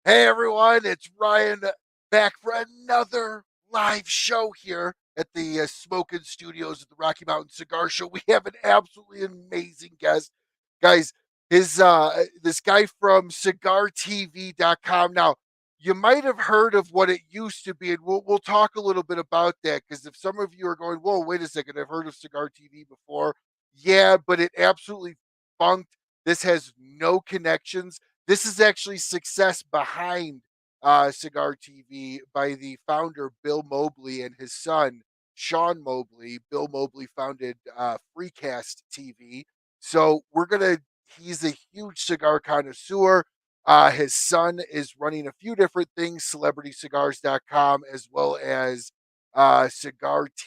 Hey everyone, it's Ryan back for another live show here at the Smokin' Studios at the Rocky Mountain Cigar Show. We have an absolutely amazing guest, guys. His this guy from CigarTv.com. Now, you might have heard of what it used to be, and we'll talk a little bit about that because if some of you are going, "Whoa, wait a second, I've heard of Cigar TV before," yeah, but it absolutely funked. This has no connections. This is actually success behind Cigar TV by the founder Bill Mobley and his son Sean Mobley. Bill Mobley founded FreeCast TV. So he's a huge cigar connoisseur. His son is running a few different things, CelebrityCigars.com as well as CigarTV.com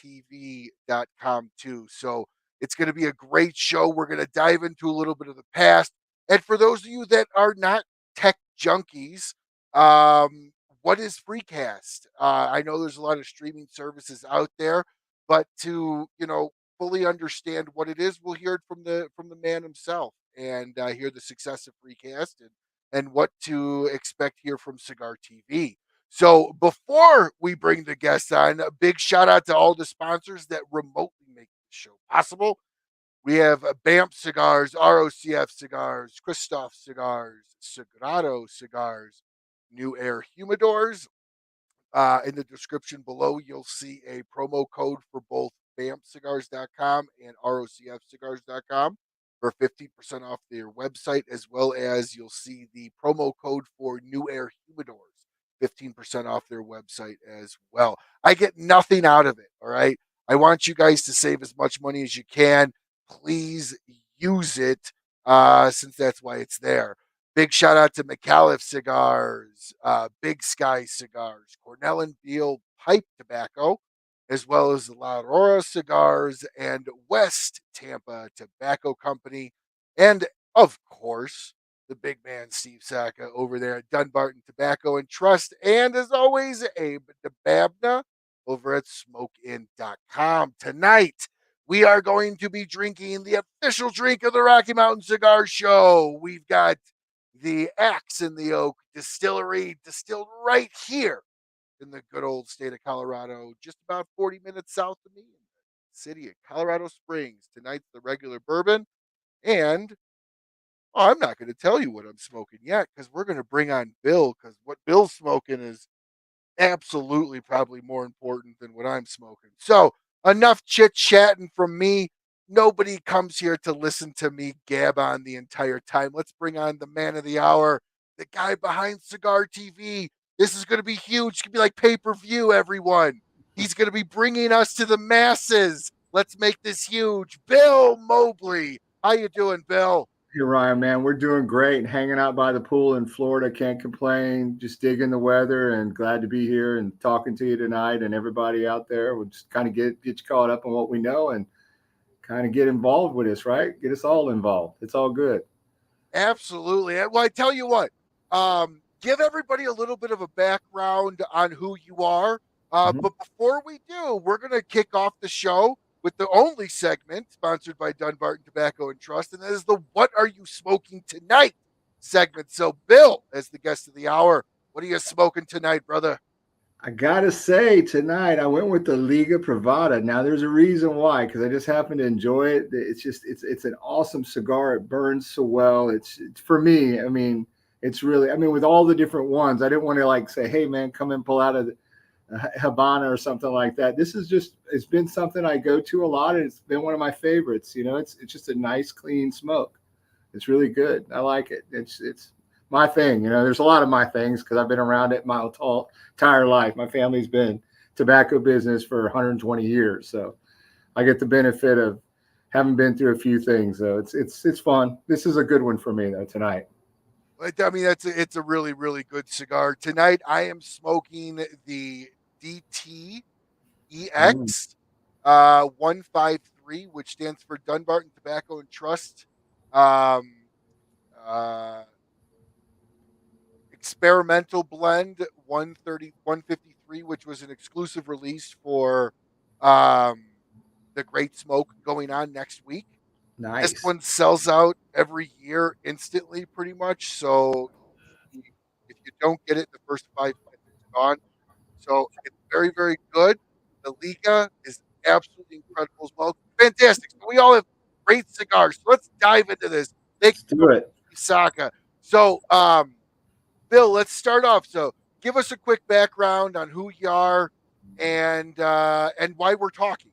too. So it's going to be a great show. We're going to dive into a little bit of the past. And for those of you that are not tech junkies, what is FreeCast? I know there's a lot of streaming services out there, but to fully understand what it is, we'll hear it from the man himself and hear the success of FreeCast and what to expect here from Cigar TV. So before we bring the guests on, a big shout out to all the sponsors that remotely make the show possible. We have BAMF Cigars, ROCF Cigars, Kristoff Cigars, Sagrado Cigars, New Air Humidors. In the description below, you'll see a promo code for both BAMFcigars.com and ROCFcigars.com for 15% off their website, as well as you'll see the promo code for New Air Humidors, 15% off their website as well. I get nothing out of it, all right? I want you guys to save as much money as you can. Please use it since that's why it's there. Big shout out to Micallef Cigars, Big Sky Cigars, Cornell and Diehl Pipe Tobacco, as well as the La Aurora Cigars and West Tampa Tobacco Company, and of course, the big man Steve Saka over there at Dunbarton Tobacco and Trust, and as always, Abe DeBabna over at SmokeIn.com. Tonight, we are going to be drinking the official drink of the Rocky Mountain Cigar Show. We've got the Axe in the Oak Distillery, distilled right here in the good old state of Colorado, just about 40 minutes south of me in the city of Colorado Springs. Tonight's the regular bourbon. And I'm not going to tell you what I'm smoking yet because we're going to bring on Bill because what Bill's smoking is absolutely probably more important than what I'm smoking. So enough chit chatting from me. Nobody comes here to listen to me gab on the entire time. Let's bring on the man of the hour, the guy behind Cigar TV. This is going to be huge. It's going to be like pay-per-view, everyone. He's going to be bringing us to the masses. Let's make this huge. Bill Mobley. How you doing, Bill? Hey, Ryan, man, we're doing great. Hanging out by the pool in Florida. Can't complain. Just digging the weather and glad to be here and talking to you tonight and everybody out there. We'll just kind of get you caught up on what we know and kind of get involved with us, right? Get us all involved. It's all good. Absolutely. Well, I tell you what, give everybody a little bit of a background on who you are. But before we do, we're going to kick off the show with the only segment sponsored by Dunbarton Tobacco and Trust, and that is the What Are You Smoking Tonight segment. So, Bill, as the guest of the hour, what are you smoking tonight, brother? I gotta say, tonight I went with the Liga Privada. Now, there's a reason why, because I just happen to enjoy it. It's an awesome cigar. It burns so well. It's for me. I mean, it's really. I mean, with all the different ones, I didn't want to like say, "Hey, man, come and pull out a Habana or something like that." This is just. It's been something I go to a lot, and it's been one of my favorites. You know, it's just a nice, clean smoke. It's really good. I like it. It's my thing. You know, there's a lot of my things because I've been around it my entire life. My family's been tobacco business for 120 years, so I get the benefit of having been through a few things. So it's fun. This is a good one for me though tonight. I mean, it's a really, really good cigar. Tonight, I am smoking the DT EX 153, which stands for Dunbarton Tobacco and Trust. Um, uh, Experimental Blend 153, which was an exclusive release for um, the Great Smoke going on next week. This Nice. one sells out every year instantly, pretty much. So if you don't get it in the first 5 minutes, it's gone. So it's very, very good. The Liga is absolutely incredible as well. Fantastic. So we all have great cigars. So let's dive into this. Thank Let's you so do it. much, Misaka. So, Bill, let's start off. So give us a quick background on who you are and why we're talking.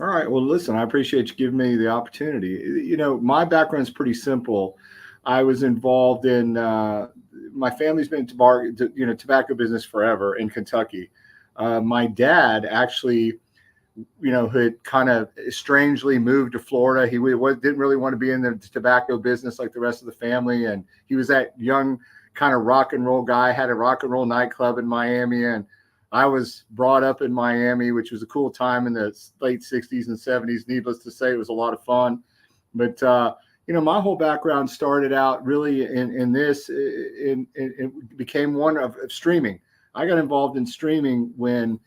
All right. Well, listen, I appreciate you giving me the opportunity. You know, my background is pretty simple. I was involved in my family's been in tobacco business forever in Kentucky. My dad actually, had kind of strangely moved to Florida. He didn't really want to be in the tobacco business like the rest of the family, and he was that young kind of rock and roll guy. Had a rock and roll nightclub in Miami, and I was brought up in Miami, which was a cool time in the late 60s and 70s. Needless to say, it was a lot of fun. But, my whole background started out really in this, it became one of streaming. I got involved in streaming when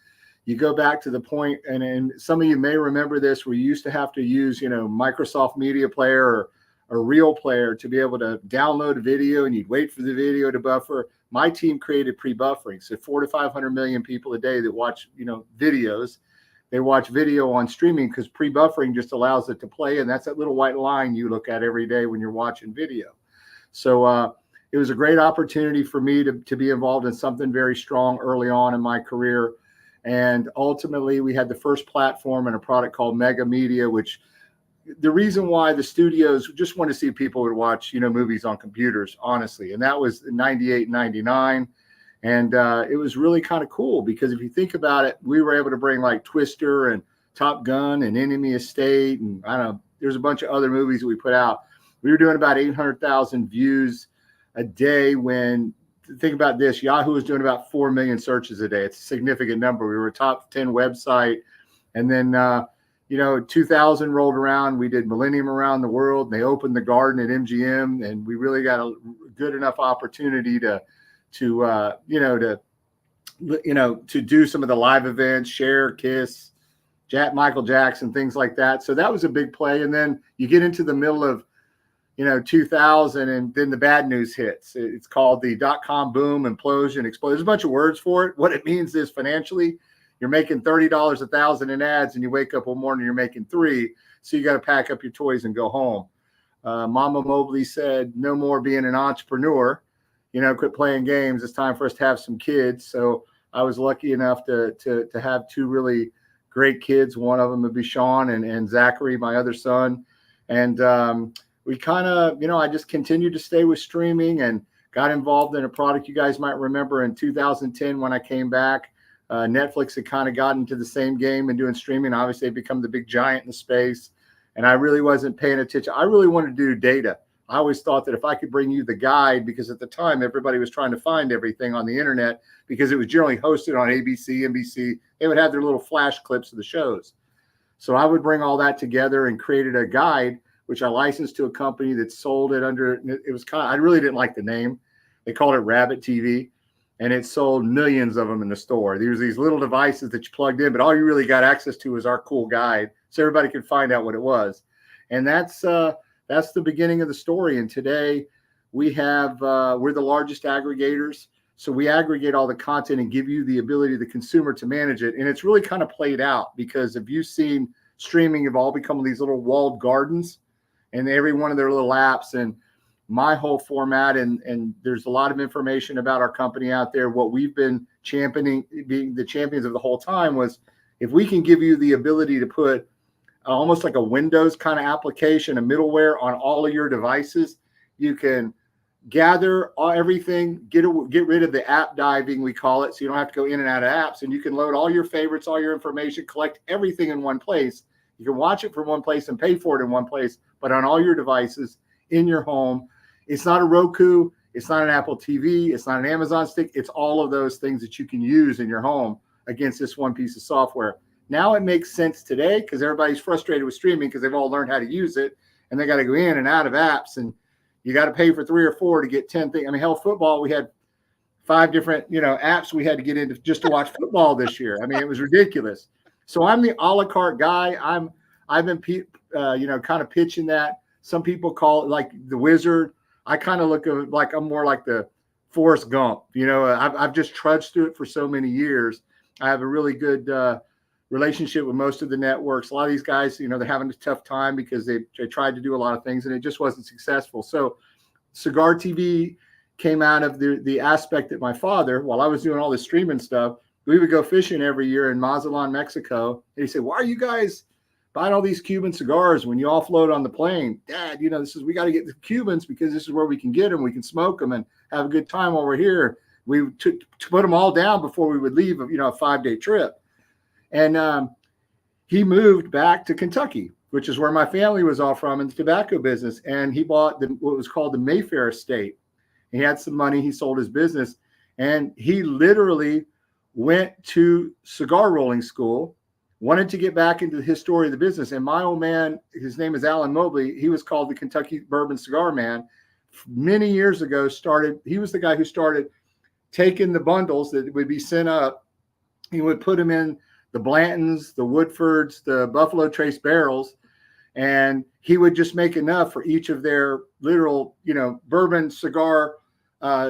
you go back to the point, and some of you may remember this, where you used to have to use, Microsoft Media Player or a Real Player to be able to download a video, and you'd wait for the video to buffer. My team created pre-buffering. So 400 to 500 million people a day that watch, videos, they watch video on streaming because pre-buffering just allows it to play. And that's that little white line you look at every day when you're watching video. So it was a great opportunity for me to be involved in something very strong early on in my career. And ultimately, we had the first platform and a product called Mega Media, which the reason why the studios just want to see people would watch, movies on computers, honestly. And that was 98, 99. And it was really kind of cool because if you think about it, we were able to bring like Twister and Top Gun and Enemy Estate. And I don't know, there's a bunch of other movies that we put out. We were doing about 800,000 views a day when, think about this, Yahoo was doing about 4 million searches a day. It's a significant number. We were a top 10 website. And then, 2000 rolled around. We did Millennium Around the World. And they opened the Garden at MGM, and we really got a good enough opportunity to do some of the live events, Cher, Kiss, Michael Jackson, things like that. So that was a big play. And then you get into the middle of 2000, and then the bad news hits. It's called the .com boom, implosion, explode. There's a bunch of words for it. What it means is financially, you're making $30 1,000 in ads, and you wake up one morning, you're making $3. So you got to pack up your toys and go home. Mama Mobley said, no more being an entrepreneur, quit playing games. It's time for us to have some kids. So I was lucky enough to have two really great kids. One of them would be Sean and Zachary, my other son. And we kind of, I just continued to stay with streaming and got involved in a product you guys might remember in 2010 when I came back. Netflix had kind of gotten into the same game and doing streaming. Obviously, they've become the big giant in the space. And I really wasn't paying attention. I really wanted to do data. I always thought that if I could bring you the guide, because at the time, everybody was trying to find everything on the internet because it was generally hosted on ABC, NBC. They would have their little flash clips of the shows. So I would bring all that together and created a guide, which I licensed to a company that sold it under, it was I really didn't like the name. They called it Rabbit TV, and it sold millions of them in the store. There was these little devices that you plugged in, but all you really got access to was our cool guide, so everybody could find out what it was. And that's the beginning of the story. And today we have, we're the largest aggregators. So we aggregate all the content and give you the ability, the consumer, to manage it. And it's really kind of played out because if you've seen streaming have all become these little walled gardens, and every one of their little apps, and my whole format, and there's a lot of information about our company out there. What we've been championing, being the champions of the whole time, was if we can give you the ability to put almost like a Windows kind of application, a middleware on all of your devices, you can gather everything, get rid of the app diving, we call it, so you don't have to go in and out of apps, and you can load all your favorites, all your information, collect everything in one place. You can watch it from one place and pay for it in one place, but on all your devices in your home. It's not a Roku. It's not an Apple TV. It's not an Amazon stick. It's all of those things that you can use in your home against this one piece of software. Now it makes sense today because everybody's frustrated with streaming because they've all learned how to use it, and they got to go in and out of apps, and you got to pay for 3 or 4 to get 10 things. I mean, hell, football, we had 5 different, apps we had to get into just to watch football this year. I mean, it was ridiculous. So I'm the a la carte guy. I've been, kind of pitching that. Some people call it like the wizard. I kind of look at like I'm more like the Forrest Gump. I've just trudged through it for so many years. I have a really good relationship with most of the networks. A lot of these guys, they're having a tough time because they tried to do a lot of things and it just wasn't successful. So Cigar TV came out of the aspect that my father, while I was doing all this streaming stuff, we would go fishing every year in Mazatlan, Mexico. And he said, "Why are you guys buying all these Cuban cigars when you offload on the plane? Dad, we got to get the Cubans because this is where we can get them. We can smoke them and have a good time while we're here." We took to put them all down before we would leave, a 5-day trip. And he moved back to Kentucky, which is where my family was all from in the tobacco business. And he bought what was called the Mayfair estate. He had some money. He sold his business. And he literally went to cigar rolling school, wanted to get back into the history of the business. And my old man, his name is Alan Mobley. He was called the Kentucky Bourbon Cigar Man. Many years ago, he was the guy who started taking the bundles that would be sent up. He would put them in the Blantons, the Woodfords, the Buffalo Trace barrels, and he would just make enough for each of their literal, bourbon cigar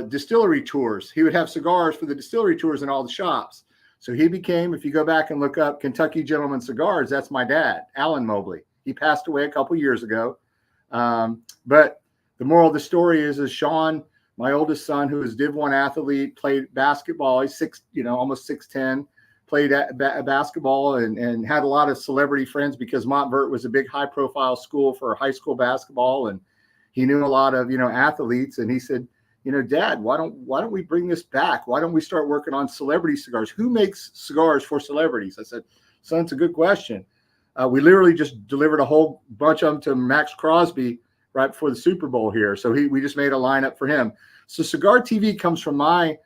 distillery tours. He would have cigars for the distillery tours in all the shops. So he became, if you go back and look up Kentucky Gentleman Cigars, that's my dad, Alan Mobley. He passed away a couple years ago. But the moral of the story is Sean, my oldest son, who is Div 1 athlete, played basketball. He's almost 6'10", played basketball and had a lot of celebrity friends because Montverde was a big high profile school for high school basketball. And he knew a lot of, athletes. And he said, "Dad, why don't we bring this back? Why don't we start working on celebrity cigars? Who makes cigars for celebrities?" I said, "Son, it's a good question." We literally just delivered a whole bunch of them to Max Crosby right before the Super Bowl here. So we just made a lineup for him. So Cigar TV comes from my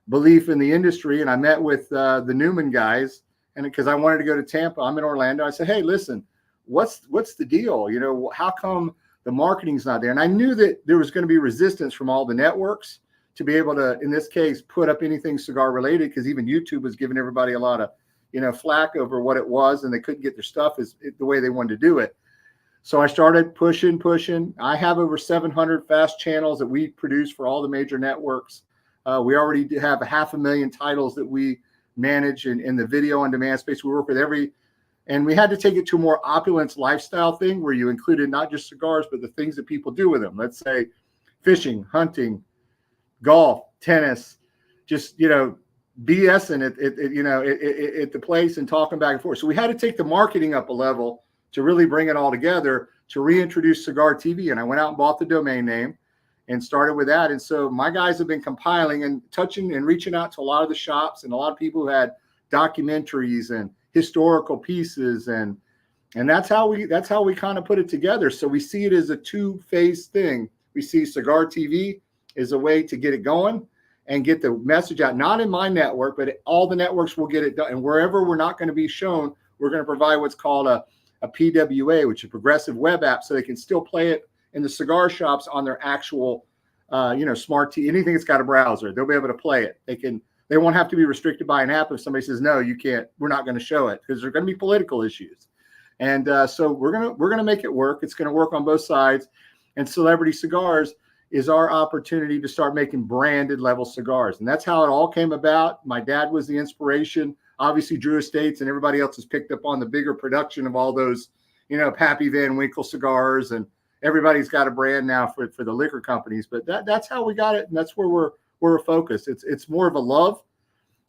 belief in the industry. And I met with the Newman guys, and because I wanted to go to Tampa, I'm in Orlando. I said, "Hey, listen, what's the deal? How come the marketing's not there?" And I knew that there was going to be resistance from all the networks to be able to, in this case, put up anything cigar related, because even YouTube was giving everybody a lot of, flack over what it was, and they couldn't get their stuff the way they wanted to do it. So I started pushing. I have over 700 fast channels that we produce for all the major networks. We already have 500,000 titles that we manage in the video on demand space. We work with and we had to take it to a more opulence lifestyle thing where you included not just cigars, but the things that people do with them. Let's say fishing, hunting, golf, tennis, just, BSing at the place and talking back and forth. So we had to take the marketing up a level to really bring it all together, to reintroduce Cigar TV. And I went out and bought the domain name and started with that. And so my guys have been compiling and touching and reaching out to a lot of the shops and a lot of people who had documentaries and historical pieces. And that's how we kind of put it together. So we see it as a two-phase thing. We see Cigar TV as a way to get it going and get the message out, not in my network, but all the networks will get it done. And wherever we're not going to be shown, we're going to provide what's called a PWA, which is a progressive web app, so they can still play it in the cigar shops on their actual, smart TV. Anything that's got a browser, they'll be able to play it. They won't have to be restricted by an app if somebody says, "No, you can't, we're not going to show it," because there are going to be political issues. And so we're going to make it work. It's going to work on both sides. And Celebrity Cigars is our opportunity to start making branded level cigars. And that's how it all came about. My dad was the inspiration. Obviously, Drew Estates and everybody else has picked up on the bigger production of all those, Pappy Van Winkle cigars, and everybody's got a brand now for the liquor companies. But that's how we got it, and that's where we're focused. It's more of a love.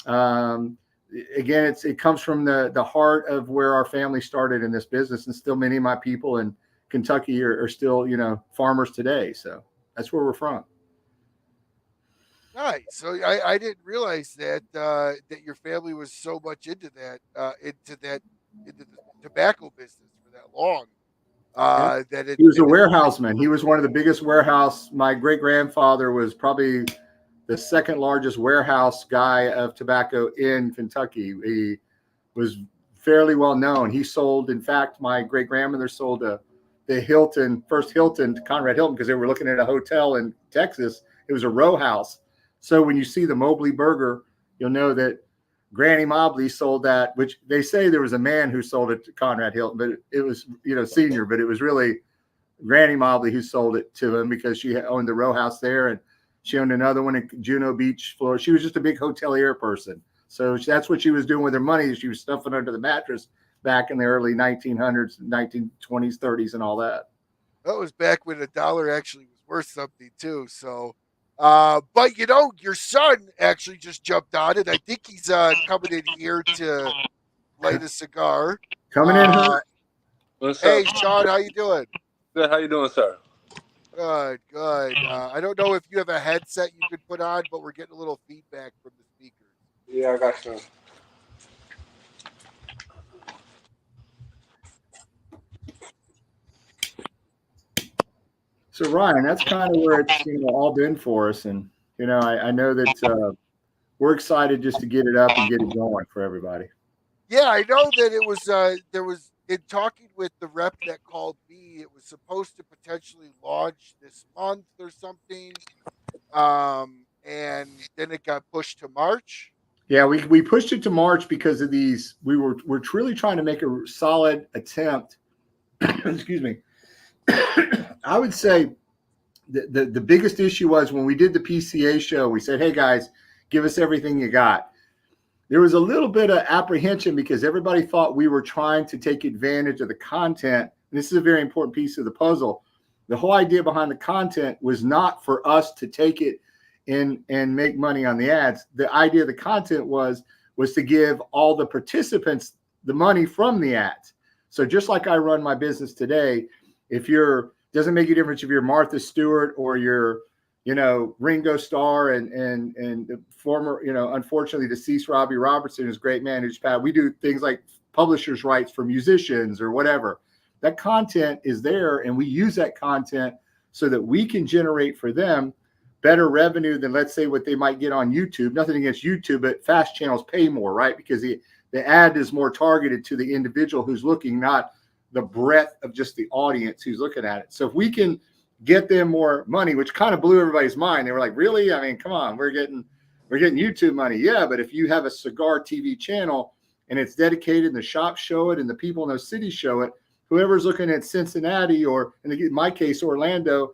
Again, it comes from the heart of where our family started in this business, and still many of my people in Kentucky are still farmers today. So that's where we're from. Nice. So I didn't realize that that your family was so much into the tobacco business for that long. He was a warehouseman. He was one of the biggest warehouse. My great grandfather was probably the second largest warehouse guy of tobacco in Kentucky. He was fairly well known. He sold, in fact, my great grandmother sold the first Hilton to Conrad Hilton, because they were looking at a hotel in Texas. It was a row house. So when you see the Mobley Berger, you'll know that Granny Mobley sold that, which they say there was a man who sold it to Conrad Hilton, but it was, senior, but it was really Granny Mobley who sold it to him because she owned the row house there. And She owned another one in Juno Beach, Florida. She was just a big hotelier person. So that's what she was doing with her money. She was stuffing under the mattress back in the early 1900s, 1920s, 30s, and all that. That was back when a dollar actually was worth something too. So, but your son actually just jumped on it. I think he's coming in here to light a cigar. Coming in hot. What's Hey, up? Sean, how you doing? Good. How you doing, sir? Good, good. I don't know if you have a headset you could put on, but we're getting a little feedback from the speakers. Yeah, I got you. So Ryan, that's kind of where it's all been for us, and I know that we're excited just to get it up and get it going for everybody. Yeah, I know that it was there was in talking with the rep that called me, it was supposed to potentially launch this month or something. And then it got pushed to March. Yeah, we pushed it to March because of these. We're truly trying to make a solid attempt. Excuse me. I would say the biggest issue was when we did the PCA show, we said, hey guys, give us everything you got. There was a little bit of apprehension because everybody thought we were trying to take advantage of the content. This is a very important piece of the puzzle. The whole idea behind the content was not for us to take it in and make money on the ads. The idea of the content was to give all the participants the money from the ads. So just like I run my business today, doesn't make a difference if you're Martha Stewart or you're, Ringo Starr and the former, unfortunately deceased Robbie Robertson, who's a great man who's passed. We do things like publishers' rights for musicians or whatever. That content is there, and we use that content so that we can generate for them better revenue than, let's say, what they might get on YouTube. Nothing against YouTube, but fast channels pay more, right? Because the ad is more targeted to the individual who's looking, not the breadth of just the audience who's looking at it. So if we can get them more money, which kind of blew everybody's mind. They were like, really? I mean, come on, we're getting YouTube money. Yeah, but if you have a cigar TV channel and it's dedicated and the shops show it and the people in those cities show it, whoever's looking at Cincinnati or, in my case, Orlando,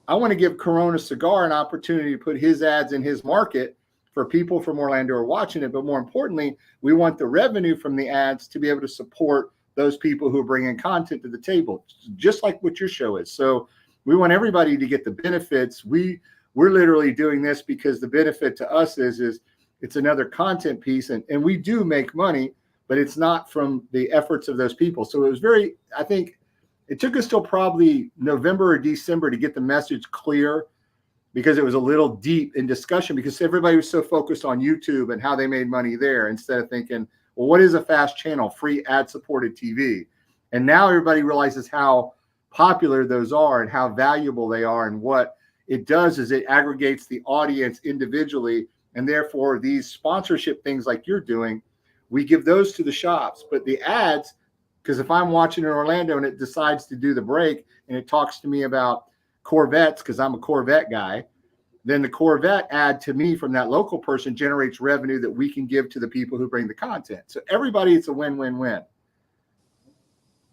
I want to give Corona Cigar an opportunity to put his ads in his market for people from Orlando who are watching it. But more importantly, we want the revenue from the ads to be able to support those people who are bringing content to the table, just like what your show is. So we want everybody to get the benefits. We're literally doing this because the benefit to us is it's another content piece, and we do make money, but it's not from the efforts of those people. So it was I think it took us till probably November or December to get the message clear, because it was a little deep in discussion because everybody was so focused on YouTube and how they made money there instead of thinking, well, what is a fast channel, free ad-supported TV? And now everybody realizes how popular those are and how valuable they are. And what it does is it aggregates the audience individually. And therefore, these sponsorship things like you're doing, we give those to the shops. But the ads, because if I'm watching in Orlando and it decides to do the break and it talks to me about Corvettes, because I'm a Corvette guy, then the Corvette ad to me from that local person generates revenue that we can give to the people who bring the content. So everybody, it's a win-win-win.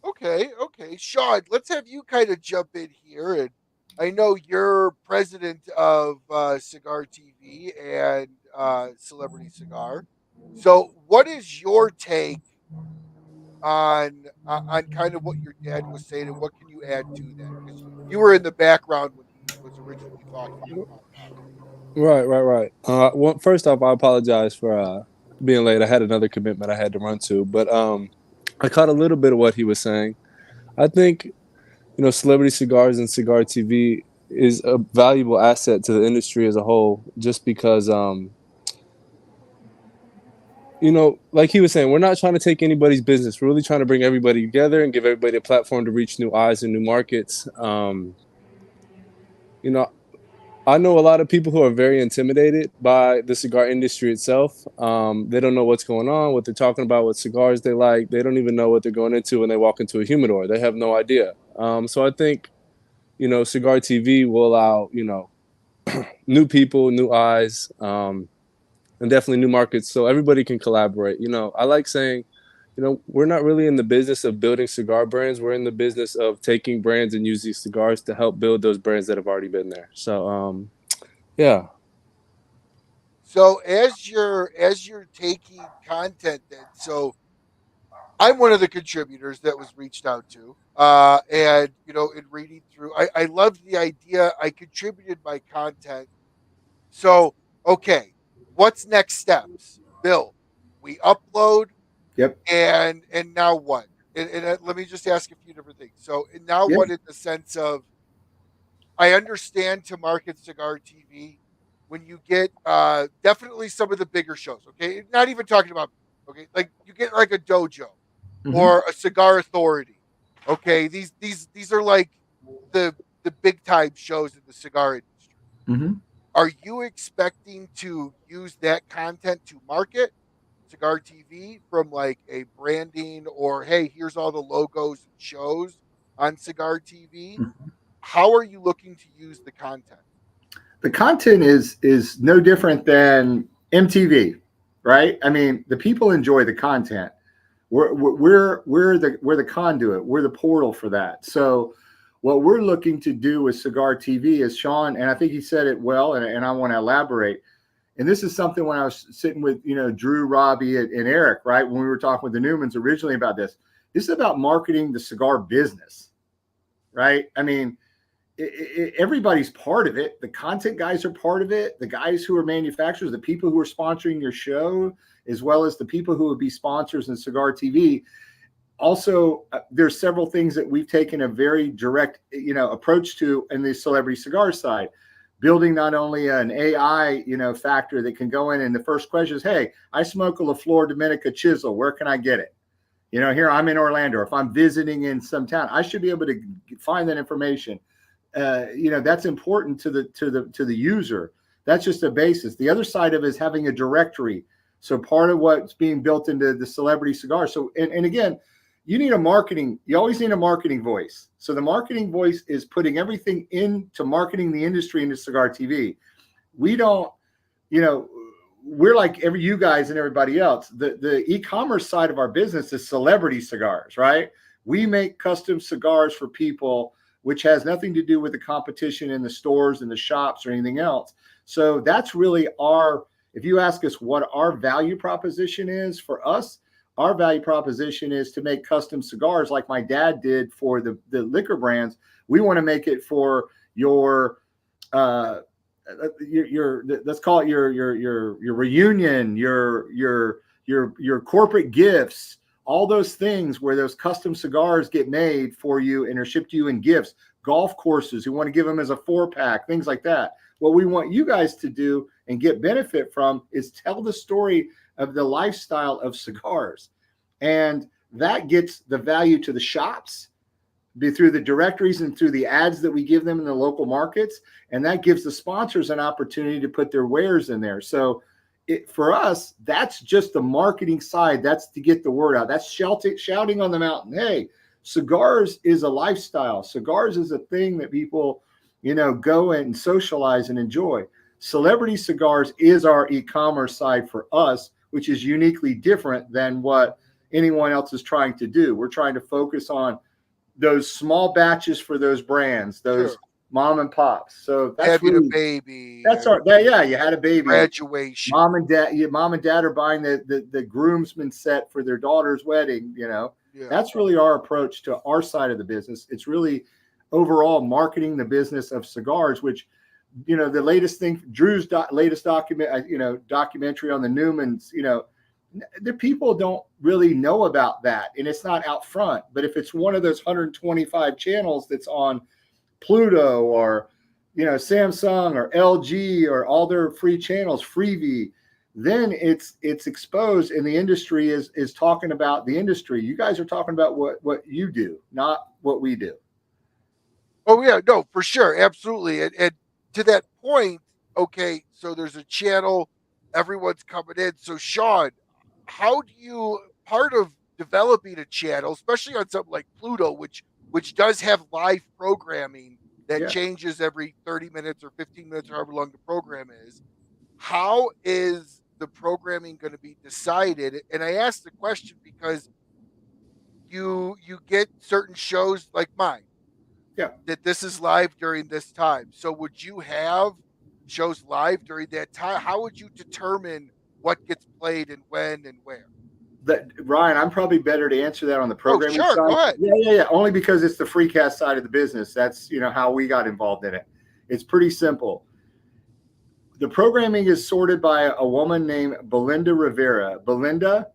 Okay. Sean, let's have you kind of jump in here. And I know you're president of Cigar TV and Celebrity Cigar. So what is your take on kind of what your dad was saying, and what can you add to that? Because you were in the background when he was originally talking about that. Right. Well, first off, I apologize for being late. I had another commitment I had to run to, but I caught a little bit of what he was saying. I think, Celebrity Cigars and Cigar TV is a valuable asset to the industry as a whole, just because, like he was saying, we're not trying to take anybody's business. We're really trying to bring everybody together and give everybody a platform to reach new eyes and new markets. I know a lot of people who are very intimidated by the cigar industry itself. They don't know what's going on, what they're talking about, what cigars they like. They don't even know what they're going into when they walk into a humidor. They have no idea. So I think, Cigar TV will allow, new people, new eyes, and definitely new markets so everybody can collaborate. I like saying, we're not really in the business of building cigar brands. We're in the business of taking brands and using cigars to help build those brands that have already been there. So, Yeah. So as you're taking content, then, so I'm one of the contributors that was reached out to. And in reading through, I loved the idea. I contributed my content. So, okay, what's next steps? Bill, we upload, Yep. and now what? And let me just ask a few different things. So, and now Yep. what in the sense of, I understand to market Cigar TV when you get definitely some of the bigger shows. Okay, not even talking about, okay, like you get like a dojo Hmm. or a cigar authority. Okay, these are like the big time shows in the cigar industry. Hmm. Are you expecting to use that content to market Cigar TV from like a branding, or hey, here's all the logos and shows on Cigar TV? How are you looking to use the content? The content is no different than MTV, right? I mean, the people enjoy the content. We're the conduit. We're the portal for that. So what we're looking to do with Cigar TV is Sean, and I think he said it well, and I want to elaborate. And this is something when I was sitting with Drew, Robbie, and Eric, right, when we were talking with the Newmans originally about this. This is about marketing the cigar business, right? I mean, everybody's part of it. The content guys are part of it. The guys who are manufacturers, the people who are sponsoring your show, as well as the people who would be sponsors in Cigar TV. Also, there's several things that we've taken a very direct, approach to in the celebrity cigar side. Building not only an AI, factor that can go in, and the first question is, hey, I smoke a La Flor Dominica chisel. Where can I get it? Here I'm in Orlando. If I'm visiting in some town, I should be able to find that information. That's important to the user. That's just a basis. The other side of it is having a directory. So part of what's being built into the celebrity cigar. So and again, you always need a marketing voice. So the marketing voice is putting everything into marketing the industry into Cigar TV. We don't, we're like you guys and everybody else. The e-commerce side of our business is celebrity cigars, right? We make custom cigars for people, which has nothing to do with the competition in the stores and the shops or anything else. So that's really if you ask us what our value proposition is for us, our value proposition is to make custom cigars like my dad did for the liquor brands. We want to make it for your let's call it your reunion, your corporate gifts, all those things where those custom cigars get made for you and are shipped to you in gifts. Golf courses who want to give them as a 4-pack, things like that. What we want you guys to do and get benefit from is tell the story of the lifestyle of cigars. And that gets the value to the shops through the directories and through the ads that we give them in the local markets. And that gives the sponsors an opportunity to put their wares in there. So for us, that's just the marketing side. That's to get the word out. That's shouting on the mountain. Hey, cigars is a lifestyle. Cigars is a thing that people, go and socialize and enjoy. Celebrity cigars is our e-commerce side for us, which is uniquely different than what anyone else is trying to do. We're trying to focus on those small batches for those brands, those Sure. mom and pops. So that's Having really, a baby. that's our, yeah, you had a baby. Graduation. Mom and dad are buying the groomsman set for their daughter's wedding. Yeah. That's really our approach to our side of the business. It's really overall marketing the business of cigars, which, the latest thing, Drew's latest documentary on the Newmans, the people don't really know about that, and it's not out front. But if it's one of those 125 channels that's on Pluto or Samsung or LG or all their free channels, Freevee, then it's exposed, and the industry is talking about the industry. You guys are talking about what you do, not what we do. Oh yeah, no, for sure, absolutely. And to that point, okay, so there's a channel, everyone's coming in. So Sean, how do you, part of developing a channel, especially on something like Pluto, which does have live programming that Yeah. changes every 30 minutes or 15 minutes or however long the program is, how is the programming going to be decided? And I asked the question because you get certain shows like mine Yeah. that this is live during this time. So would you have shows live during that time? How would you determine what gets played and when and where? That, Ryan, I'm probably better to answer that on the Oh, programming sure. side. Go ahead. Yeah. Only because it's the FreeCast side of the business. That's, how we got involved in it. It's pretty simple. The programming is sorted by a woman named Belinda Rivera. Belinda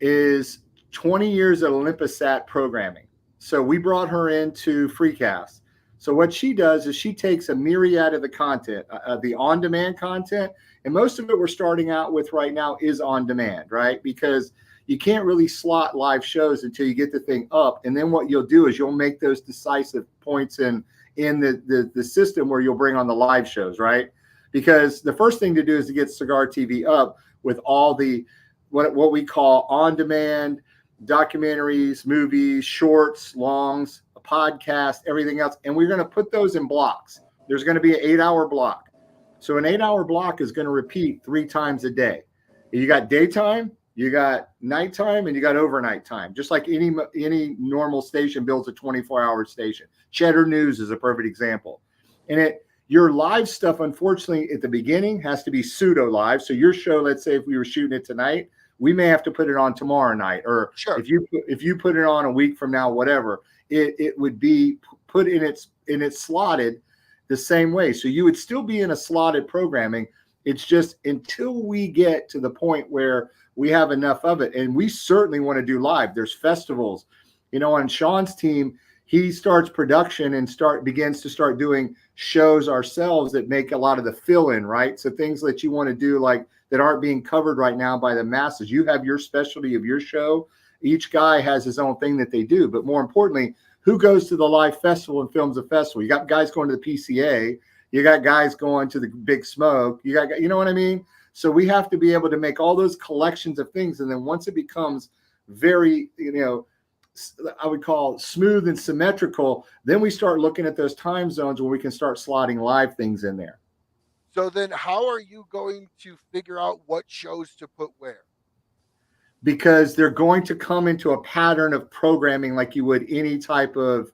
is 20 years at Olympusat programming. So we brought her into FreeCast. So what she does is she takes a myriad of the content, the on-demand content, and most of it we're starting out with right now is on demand, right? Because you can't really slot live shows until you get the thing up. And then what you'll do is you'll make those decisive points in the system where you'll bring on the live shows, right? Because the first thing to do is to get Cigar TV up with all the what we call on-demand documentaries, movies, shorts, longs, a podcast, everything else. And we're going to put those in blocks. There's going to be an 8-hour block. So an 8-hour block is going to repeat 3 times a day. You got daytime, you got nighttime, and you got overnight time. Just like any normal station builds a 24-hour station. Cheddar News is a perfect example. And your live stuff, unfortunately, at the beginning has to be pseudo live. So your show, let's say if we were shooting it tonight, we may have to put it on tomorrow night, or sure. if you put it on a week from now, whatever, it would be put in its slotted the same way. So you would still be in a slotted programming. It's just until we get to the point where we have enough of it, and we certainly want to do live. There's festivals, on Sean's team. He starts production and begins to start doing shows ourselves that make a lot of the fill-in, right? So things that you want to do like that aren't being covered right now by the masses. You have your specialty of your show. Each guy has his own thing that they do. But more importantly, who goes to the live festival and films a festival? You got guys going to the PCA. You got guys going to the Big Smoke. You know what I mean? So we have to be able to make all those collections of things. And then once it becomes very, I would call smooth and symmetrical, then we start looking at those time zones where we can start slotting live things in there. So then how are you going to figure out what shows to put where? Because they're going to come into a pattern of programming like you would any type of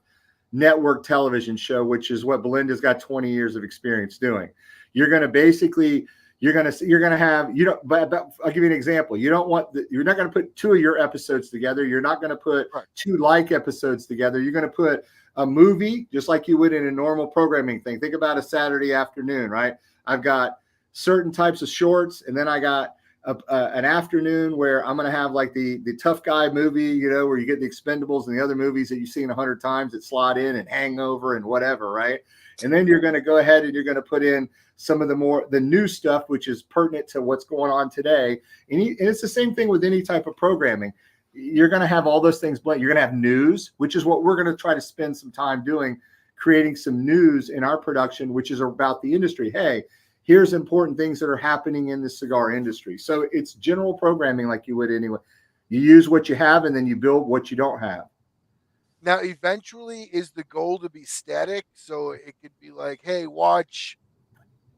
network television show, which is what Belinda's got 20 years of experience doing. You're going to basically, but I'll give you an example. You're not going to put 2 of your episodes together. You're not going to put 2 like episodes together. You're going to put a movie just like you would in a normal programming thing. Think about a Saturday afternoon, right? I've got certain types of shorts, and then I got an afternoon where I'm going to have like the tough guy movie, where you get the Expendables and the other movies that you've seen 100 times that slot in, and Hangover and whatever, right? And then you're going to go ahead and you're going to put in some of the new stuff, which is pertinent to what's going on today. And it's the same thing with any type of programming. You're going to have all those things blend. You're going to have news, which is what we're going to try to spend some time doing, creating some news in our production, which is about the industry. Hey, here's important things that are happening in the cigar industry. So it's general programming like you would anyway. You use what you have, and then you build what you don't have. Now, eventually, is the goal to be static? So it could be like, hey, watch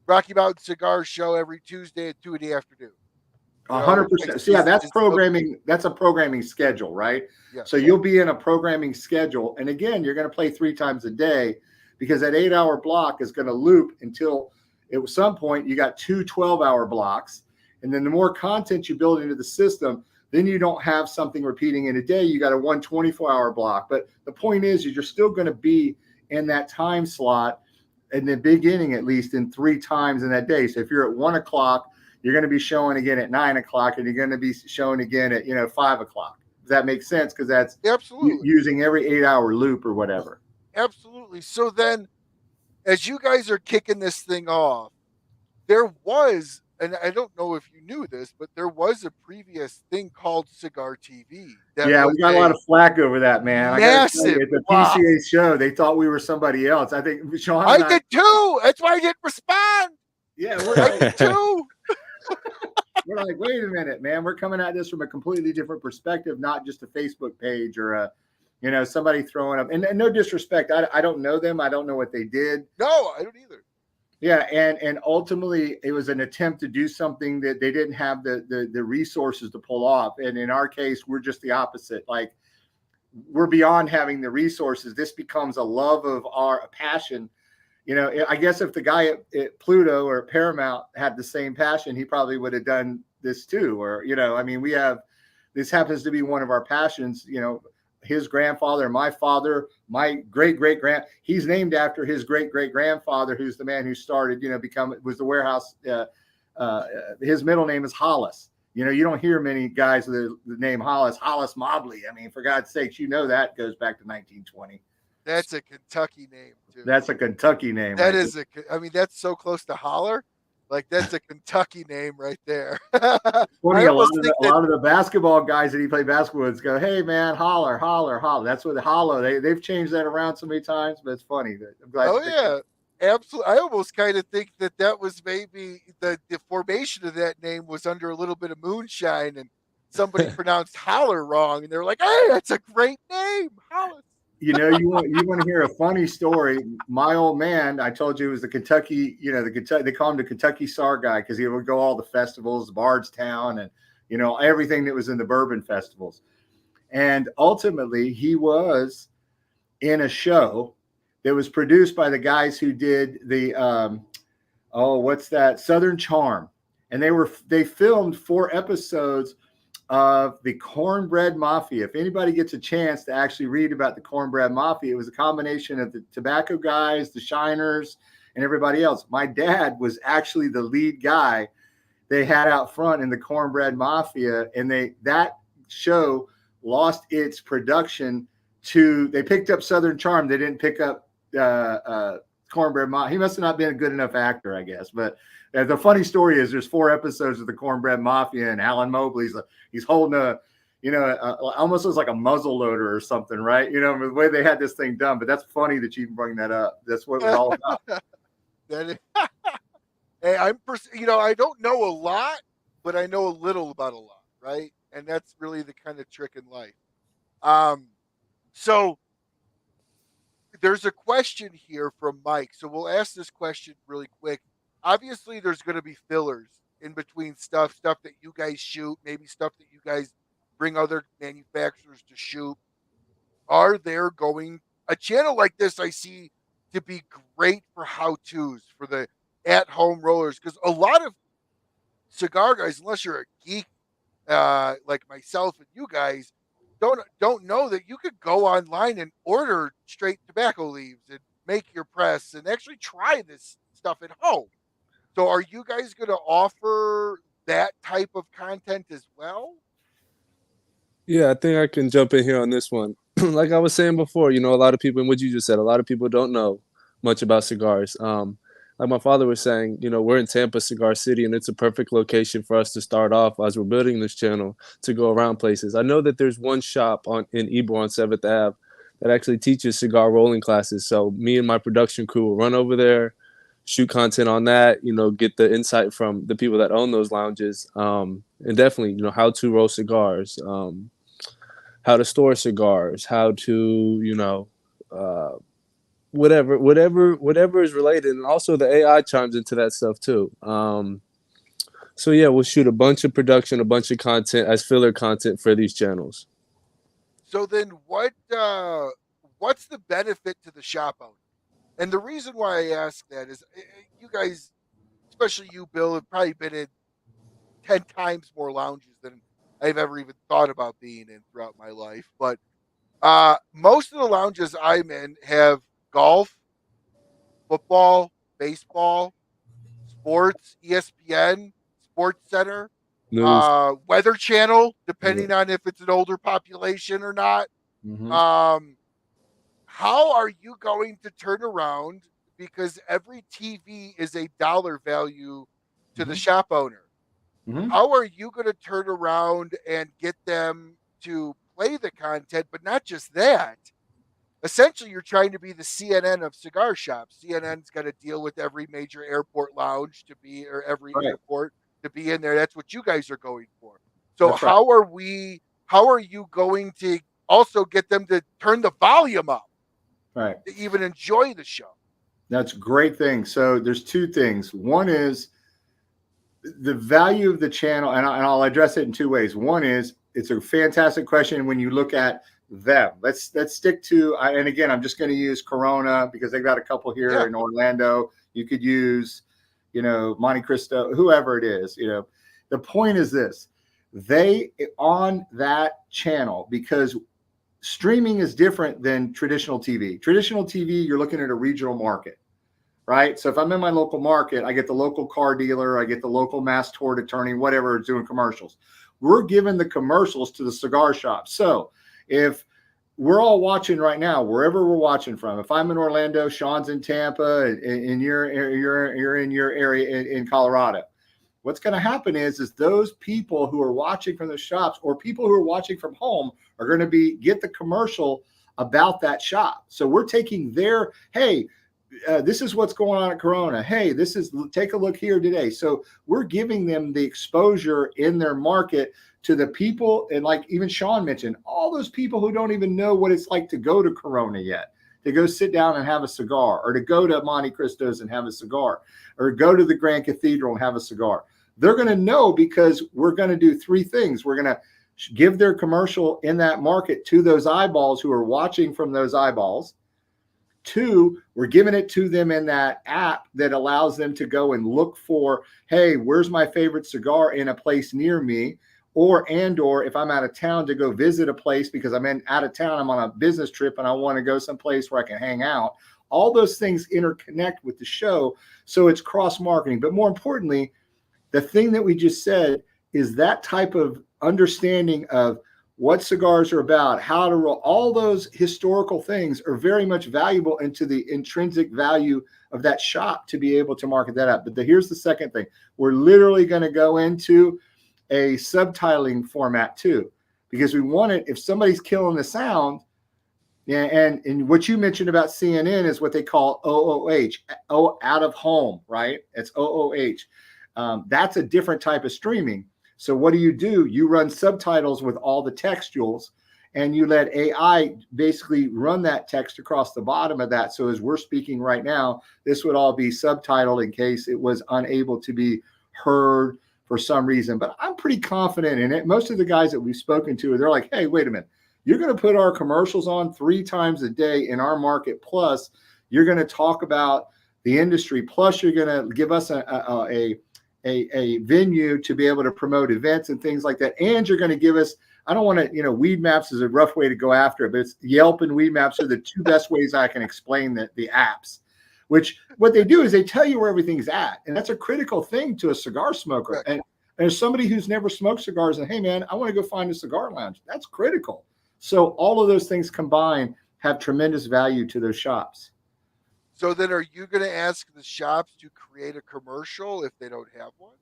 Rocky Mountain Cigar Show every Tuesday at 2 in the afternoon. 100%. So yeah, that's programming. That's a programming schedule, right? Yeah. So you'll be in a programming schedule. And again, you're going to play 3 times a day, because that 8-hour block is going to loop until at some point you got 2 12-hour blocks. And then the more content you build into the system, then you don't have something repeating in a day. You got a 1 24-hour block. But the point is, you're still going to be in that time slot in the beginning, at least in 3 times in that day. So if you're at 1 o'clock, you're going to be showing again at 9 o'clock, and you're going to be showing again at 5 o'clock. Does that make sense? Because that's absolutely using every 8-hour loop or whatever. Absolutely. So then, as you guys are kicking this thing off, there was, and I don't know if you knew this, but there was a previous thing called Cigar TV. Yeah, we got a lot of flack over that, man. Massive. I at the PCA show, they thought we were somebody else. I think Sean. I did too. That's why I didn't respond. Yeah, I did too. We're like, wait a minute, man. We're coming at this from a completely different perspective, not just a Facebook page or a, somebody throwing up. And no disrespect, I don't know them. I don't know what they did. No, I don't either. Yeah, and ultimately it was an attempt to do something that they didn't have the resources to pull off. And in our case, we're just the opposite. Like, we're beyond having the resources. This becomes a love of a passion. You know, I guess if the guy at Pluto or Paramount had the same passion, he probably would have done this too. Or, you know, I mean, this happens to be one of our passions. You know, his grandfather, my father, my great-great-grand, he's named after his great-great-grandfather, who's the man who started, you know, was the warehouse. His middle name is Hollis. You know, you don't hear many guys with the name Hollis Mobley. I mean, for God's sakes, you know, that goes back to 1920. That's a Kentucky name, too. That's a Kentucky name. That is I mean, that's so close to holler. Like, that's a Kentucky name right there. Funny, a lot of the basketball guys that he played basketball with go, "Hey, man, holler, holler, holler." That's what the hollow. They've changed that around so many times, but it's funny. I'm glad. Oh, yeah. Absolutely. I almost kind of think that was maybe the formation of that name was under a little bit of moonshine, and somebody pronounced holler wrong, and they're like, "Hey, that's a great name, Hollis." You know, you want to hear a funny story? My old man, I told you, was the Kentucky. You know, they call him the Kentucky Cigar guy because he would go all the festivals, Bardstown, and you know everything that was in the bourbon festivals. And ultimately, he was in a show that was produced by the guys who did the what's that? Southern Charm, and they filmed 4 episodes of the Cornbread Mafia. If anybody gets a chance to actually read about the Cornbread Mafia, it was a combination of the tobacco guys, the shiners, and everybody else. My dad was actually the lead guy they had out front in the Cornbread Mafia, and that show lost its production they picked up Southern Charm. They didn't pick up Cornbread Mafia. He must have not been a good enough actor, I guess. But the funny story is there's 4 episodes of the Cornbread Mafia, and Alan Mobley's he's holding almost looks like a muzzle loader or something, right? You know, the way they had this thing done. But that's funny that you even bring that up. That's what it was all about. Hey, I don't know a lot, but I know a little about a lot, right? And that's really the kind of trick in life. So there's a question here from Mike. So we'll ask this question really quick. Obviously, there's going to be fillers in between stuff that you guys shoot, maybe stuff that you guys bring other manufacturers to shoot. Are there a channel like this I see to be great for how-tos, for the at-home rollers? Because a lot of cigar guys, unless you're a geek like myself and you guys, don't know that you could go online and order straight tobacco leaves and make your press and actually try this stuff at home. So are you guys going to offer that type of content as well? Yeah, I think I can jump in here on this one. Like I was saying before, you know, a lot of people, and what you just said, a lot of people don't know much about cigars. Like my father was saying, you know, we're in Tampa, Cigar City, and it's a perfect location for us to start off as we're building this channel to go around places. I know that there's one shop in Ybor on 7th Ave that actually teaches cigar rolling classes. So me and my production crew will run over there, shoot content on that, you know, get the insight from the people that own those lounges, and definitely, you know, how to roll cigars, how to store cigars, how to, you know, whatever is related. And also the AI chimes into that stuff too. So yeah, we'll shoot a bunch of production, a bunch of content as filler content for these channels. So then what's the benefit to the shop owner? And the reason why I ask that is you guys, especially you, Bill, have probably been in 10 times more lounges than I've ever even thought about being in throughout my life. But most of the lounges I'm in have golf, football, baseball, sports, ESPN, Sports Center, Weather Channel, depending on if it's an older population or not. Mm-hmm. How are you going to turn around? Because every TV is a dollar value to the shop owner. Mm-hmm. How are you going to turn around and get them to play the content? But not just that. Essentially, you're trying to be the CNN of cigar shops. CNN's got to deal with every major airport lounge or every airport to be in there. That's what you guys are going for. So how are you going to also get them to turn the volume up? Right. To even enjoy the show? That's a great thing. So there's 2 things. One is the value of the channel, and I'll address it in 2 ways. One is it's a fantastic question when you look at them. Let's stick to, and again, I'm just going to use Corona because they've got a couple here in Orlando. You could use, Monte Cristo, whoever it is. The point is this: they on that channel, because streaming is different than traditional TV. Traditional TV, you're looking at a regional market, right? So if I'm in my local market, I get the local car dealer, I get the local mass tort attorney, whatever is doing commercials. We're giving the commercials to the cigar shop. So if we're all watching right now, wherever we're watching from, if I'm in Orlando, Sean's in Tampa, and you're in your area in Colorado, what's going to happen is those people who are watching from the shops or people who are watching from home are going to get the commercial about that shop. So we're taking their, hey, this is what's going on at Corona. Hey, take a look here today. So we're giving them the exposure in their market to the people. And like even Sean mentioned, all those people who don't even know what it's like to go to Corona yet, to go sit down and have a cigar, or to go to Monte Cristo's and have a cigar, or go to the Grand Cathedral and have a cigar. They're going to know because we're going to do three things. We're going to give their commercial in that market to those eyeballs who are watching from those eyeballs. Two, we're giving it to them in that app that allows them to go and look for, hey, where's my favorite cigar in a place near me? Or if I'm out of town, to go visit a place because out of town, I'm on a business trip and I want to go someplace where I can hang out. All those things interconnect with the show. So it's cross-marketing. But more importantly, the thing that we just said is that type of understanding of what cigars are about, how to roll, all those historical things are very much valuable into the intrinsic value of that shop to be able to market that up. But here's the second thing. We're literally going to go into a subtitling format too, because we want it, if somebody's killing the sound, and what you mentioned about CNN is what they call OOH, out of home, right? It's OOH. That's a different type of streaming. So what do? You run subtitles with all the textuals, and you let AI basically run that text across the bottom of that. So as we're speaking right now, this would all be subtitled in case it was unable to be heard for some reason. But I'm pretty confident in it. Most of the guys that we've spoken to, they're like, hey, wait a minute. You're going to put our commercials on 3 times a day in our market. Plus, you're going to talk about the industry. Plus, you're going to give us a venue to be able to promote events and things like that. And you're going to give us, I don't want to, Weed Maps is a rough way to go after it, but it's Yelp and Weed Maps are the 2 best ways I can explain the apps, which what they do is they tell you where everything's at. And that's a critical thing to a cigar smoker. Right. And there's somebody who's never smoked cigars and, hey man, I want to go find a cigar lounge. That's critical. So all of those things combined have tremendous value to those shops. So then are you going to ask the shops to create a commercial if they don't have one?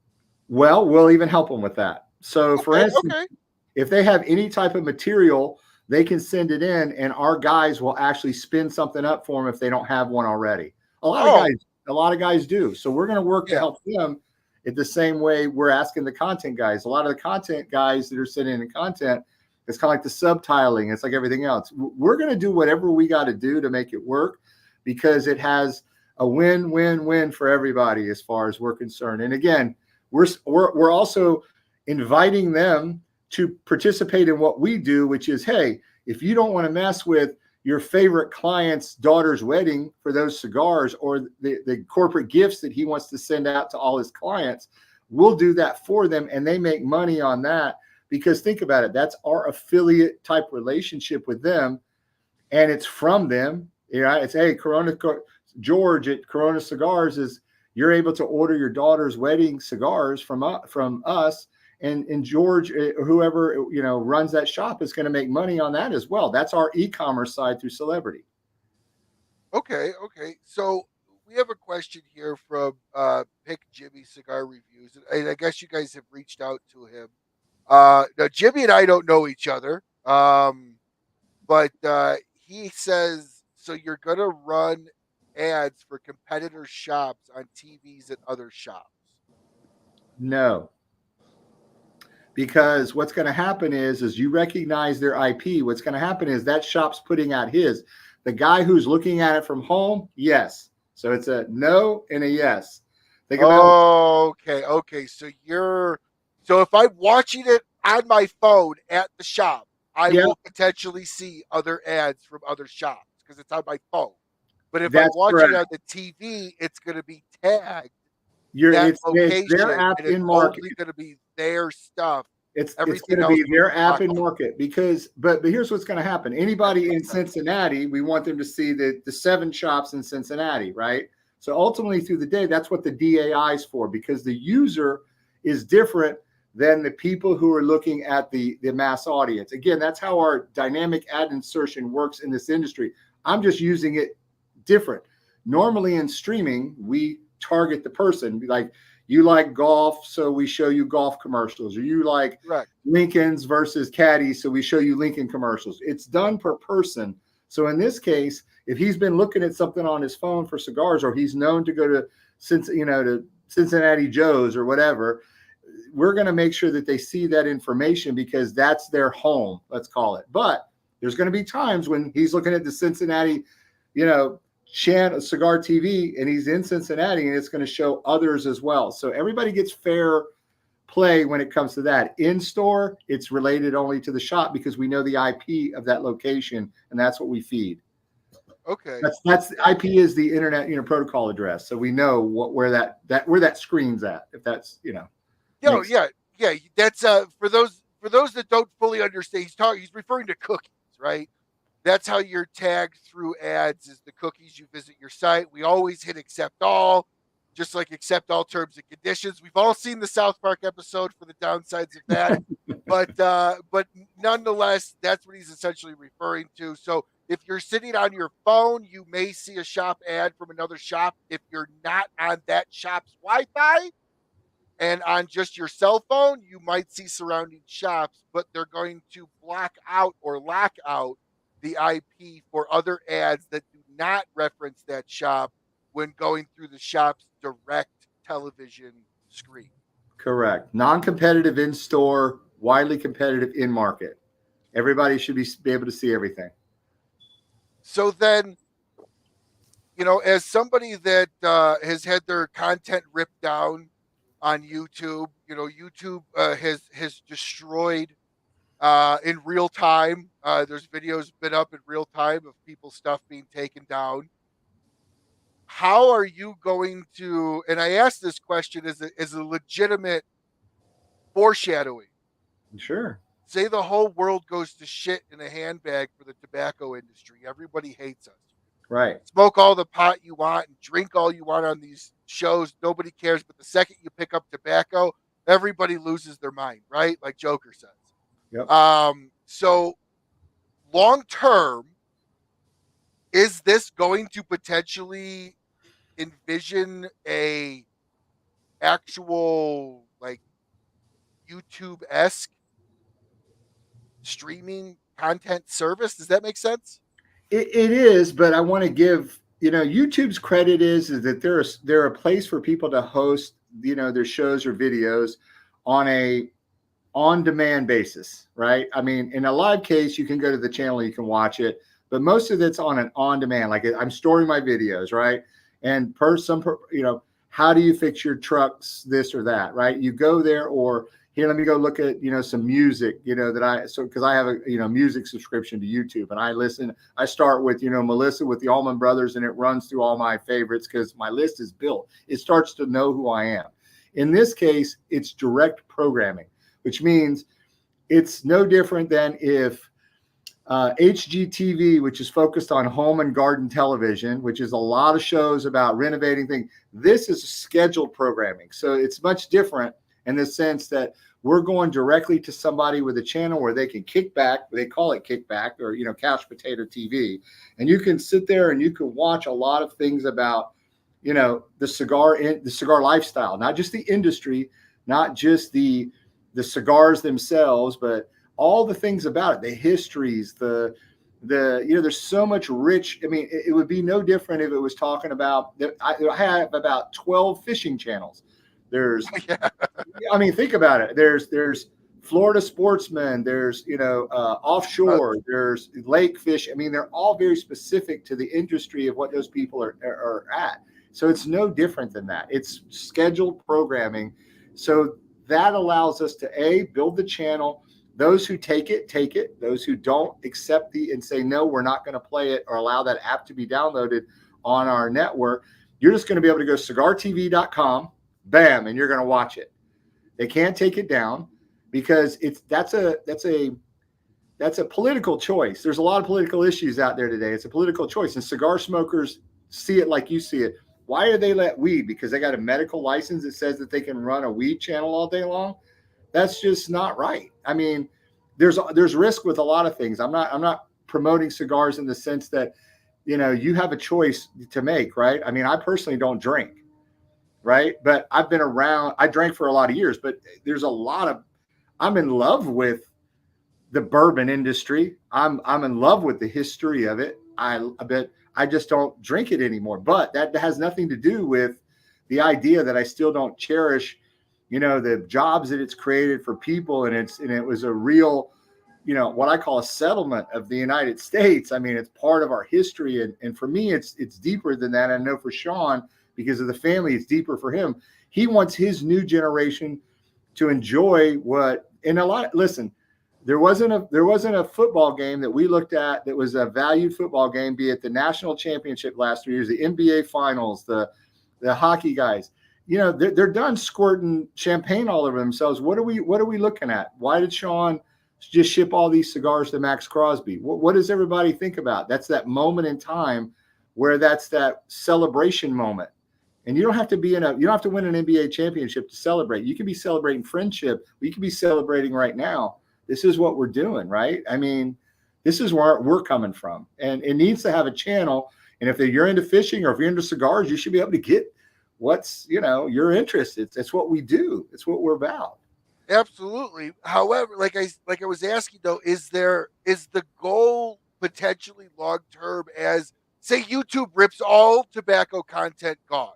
Well, we'll even help them with that. So for instance, if they have any type of material, they can send it in and our guys will actually spin something up for them if they don't have one already. A lot of guys do. So we're going to work to help them in the same way we're asking the content guys. A lot of the content guys that are sending in content, it's kind of like the subtitling. It's like everything else. We're going to do whatever we got to do to make it work, because it has a win-win-win for everybody as far as we're concerned. And again, we're also inviting them to participate in what we do, which is, hey, if you don't want to mess with your favorite client's daughter's wedding for those cigars or the corporate gifts that he wants to send out to all his clients, we'll do that for them, and they make money on that. Because think about it, that's our affiliate type relationship with them, and it's from them. It's, hey, George at Corona Cigars you're able to order your daughter's wedding cigars from us, and George, whoever runs that shop, is going to make money on that as well. That's our e-commerce side through Celebrity. Okay. So we have a question here from Pick Jimmy Cigar Reviews, and I guess you guys have reached out to him. Now Jimmy and I don't know each other, but he says, so you're going to run ads for competitor shops on TVs at other shops? No. Because what's going to happen is you recognize their IP. What's going to happen is that shop's putting out his. The guy who's looking at it from home, yes. So it's a no and a yes. Think about okay. So if I'm watching it on my phone at the shop, I Yeah, will potentially see other ads from other shops because it's on my phone. But if I'm that's watching correct. on the TV, it's going to be tagged You're that it's their location, app and it's in market. only going to be their stuff. It's Everything going to else be will their be app blocked in out. market because, but here's what's going to happen. Anybody in Cincinnati, we want them to see the 7 shops in Cincinnati, right? So ultimately, through the day, that's what the DAI is for, because the user is different than the people who are looking at the mass audience. Again, that's how our dynamic ad insertion works in this industry. I'm just using it different. Normally in streaming, we target the person, like, you like golf, so we show you golf commercials. Or you like Correct. Lincolns versus Caddies, so we show you Lincoln commercials. It's done per person. So in this case, if he's been looking at something on his phone for cigars, or he's known to go to Cincinnati Joe's or whatever, we're going to make sure that they see that information because that's their home, let's call it. But there's going to be times when he's looking at the Cincinnati, channel Cigar TV, and he's in Cincinnati, and it's going to show others as well. So everybody gets fair play when it comes to that. In store, it's related only to the shop because we know the IP of that location, and that's what we feed. Okay. That's the IP is the internet protocol address, so we know where that screen's at. If that's Yeah. That's for those that don't fully understand. He's referring to cookies, right? That's how you're tagged through ads, is the cookies. You visit your site. We always hit accept all, just like accept all terms and conditions. We've all seen the South Park episode for the downsides of that. but nonetheless, that's what he's essentially referring to. So if you're sitting on your phone, you may see a shop ad from another shop. If you're not on that shop's Wi-Fi and on just your cell phone, you might see surrounding shops, but they're going to block out or lock out the IP for other ads that do not reference that shop when going through the shop's direct television screen. correct. Non-competitive in store, widely competitive in market. Everybody should be able to see everything. So then, as somebody that has had their content ripped down on YouTube, YouTube has destroyed in real time. There's videos been up in real time of people's stuff being taken down. How are you going to? And I ask this question as a legitimate foreshadowing. Sure. Say the whole world goes to shit in a handbag for the tobacco industry. Everybody hates us. Right. Smoke all the pot you want and drink all you want on these shows. Nobody cares. But the second you pick up tobacco, everybody loses their mind, right? Like Joker says. Yep. So long term, is this going to potentially envision a actual like YouTube-esque streaming content service? Does that make sense? It is, but I want to give YouTube's credit is that they're a place for people to host their shows or videos on a on-demand basis, right? I mean, in a live case, you can go to the channel, you can watch it, but most of it's on an on-demand. Like, I'm storing my videos, right? And how do you fix your trucks, this or that, right? You go there, or here, let me go look at some music, because I have a music subscription to YouTube, and I listen. I start with Melissa with the Allman Brothers, and it runs through all my favorites because my list is built. It starts to know who I am. In this case, it's direct programming, which means it's no different than if HGTV, which is focused on home and garden television, which is a lot of shows about renovating things. This is scheduled programming. So it's much different in the sense that we're going directly to somebody with a channel where they can kick back. They call it kickback, or couch potato TV, and you can sit there and you can watch a lot of things about the cigar lifestyle, not just the industry, not just the cigars themselves, but all the things about it, the histories, there's so much rich. I mean, it would be no different if it was talking about. I have about 12 fishing channels. There's, I mean, think about it. There's Florida Sportsman. There's offshore. There's lake fish. I mean, they're all very specific to the industry of what those people are at. So it's no different than that. It's scheduled programming. So that allows us to build the channel, Those who take it, take it. Those who don't accept and say, no, we're not going to play it or allow that app to be downloaded on our network, you're just going to be able to go cigartv.com, bam, and you're going to watch it. They can't take it down because that's a political choice. There's a lot of political issues out there today. It's a political choice, and cigar smokers see it like you see it. Why do they let weed? Because they got a medical license that says that they can run a weed channel all day long. That's just not right. I mean, there's risk with a lot of things. I'm not promoting cigars in the sense that, you have a choice to make, right? I mean, I personally don't drink, right? But I've been around. I drank for a lot of years, but I'm in love with the bourbon industry. I'm in love with the history of it. But I just don't drink it anymore. But that has nothing to do with the idea that I still don't cherish, the jobs that it's created for people. And it was a real, what I call a settlement of the United States. I mean, it's part of our history. And for me, it's deeper than that. I know for Sean, because of the family, it's deeper for him. He wants his new generation to enjoy listen, there wasn't a football game that we looked at that was a valued football game, be it the national championship last 3 years, the NBA finals, the hockey guys. They're done squirting champagne all over themselves. What are we looking at? Why did Sean just ship all these cigars to Max Crosby? What does everybody think about? That's that moment in time where that's that celebration moment. And you don't have to win an NBA championship to celebrate. You can be celebrating friendship. We can be celebrating right now. This is what we're doing, right? I mean, this is where we're coming from. And it needs to have a channel. And if you're into fishing or if you're into cigars, you should be able to get what's, your interest. It's what we do. It's what we're about. Absolutely. However, like I was asking though, is the goal potentially long term as say YouTube rips all tobacco content gone?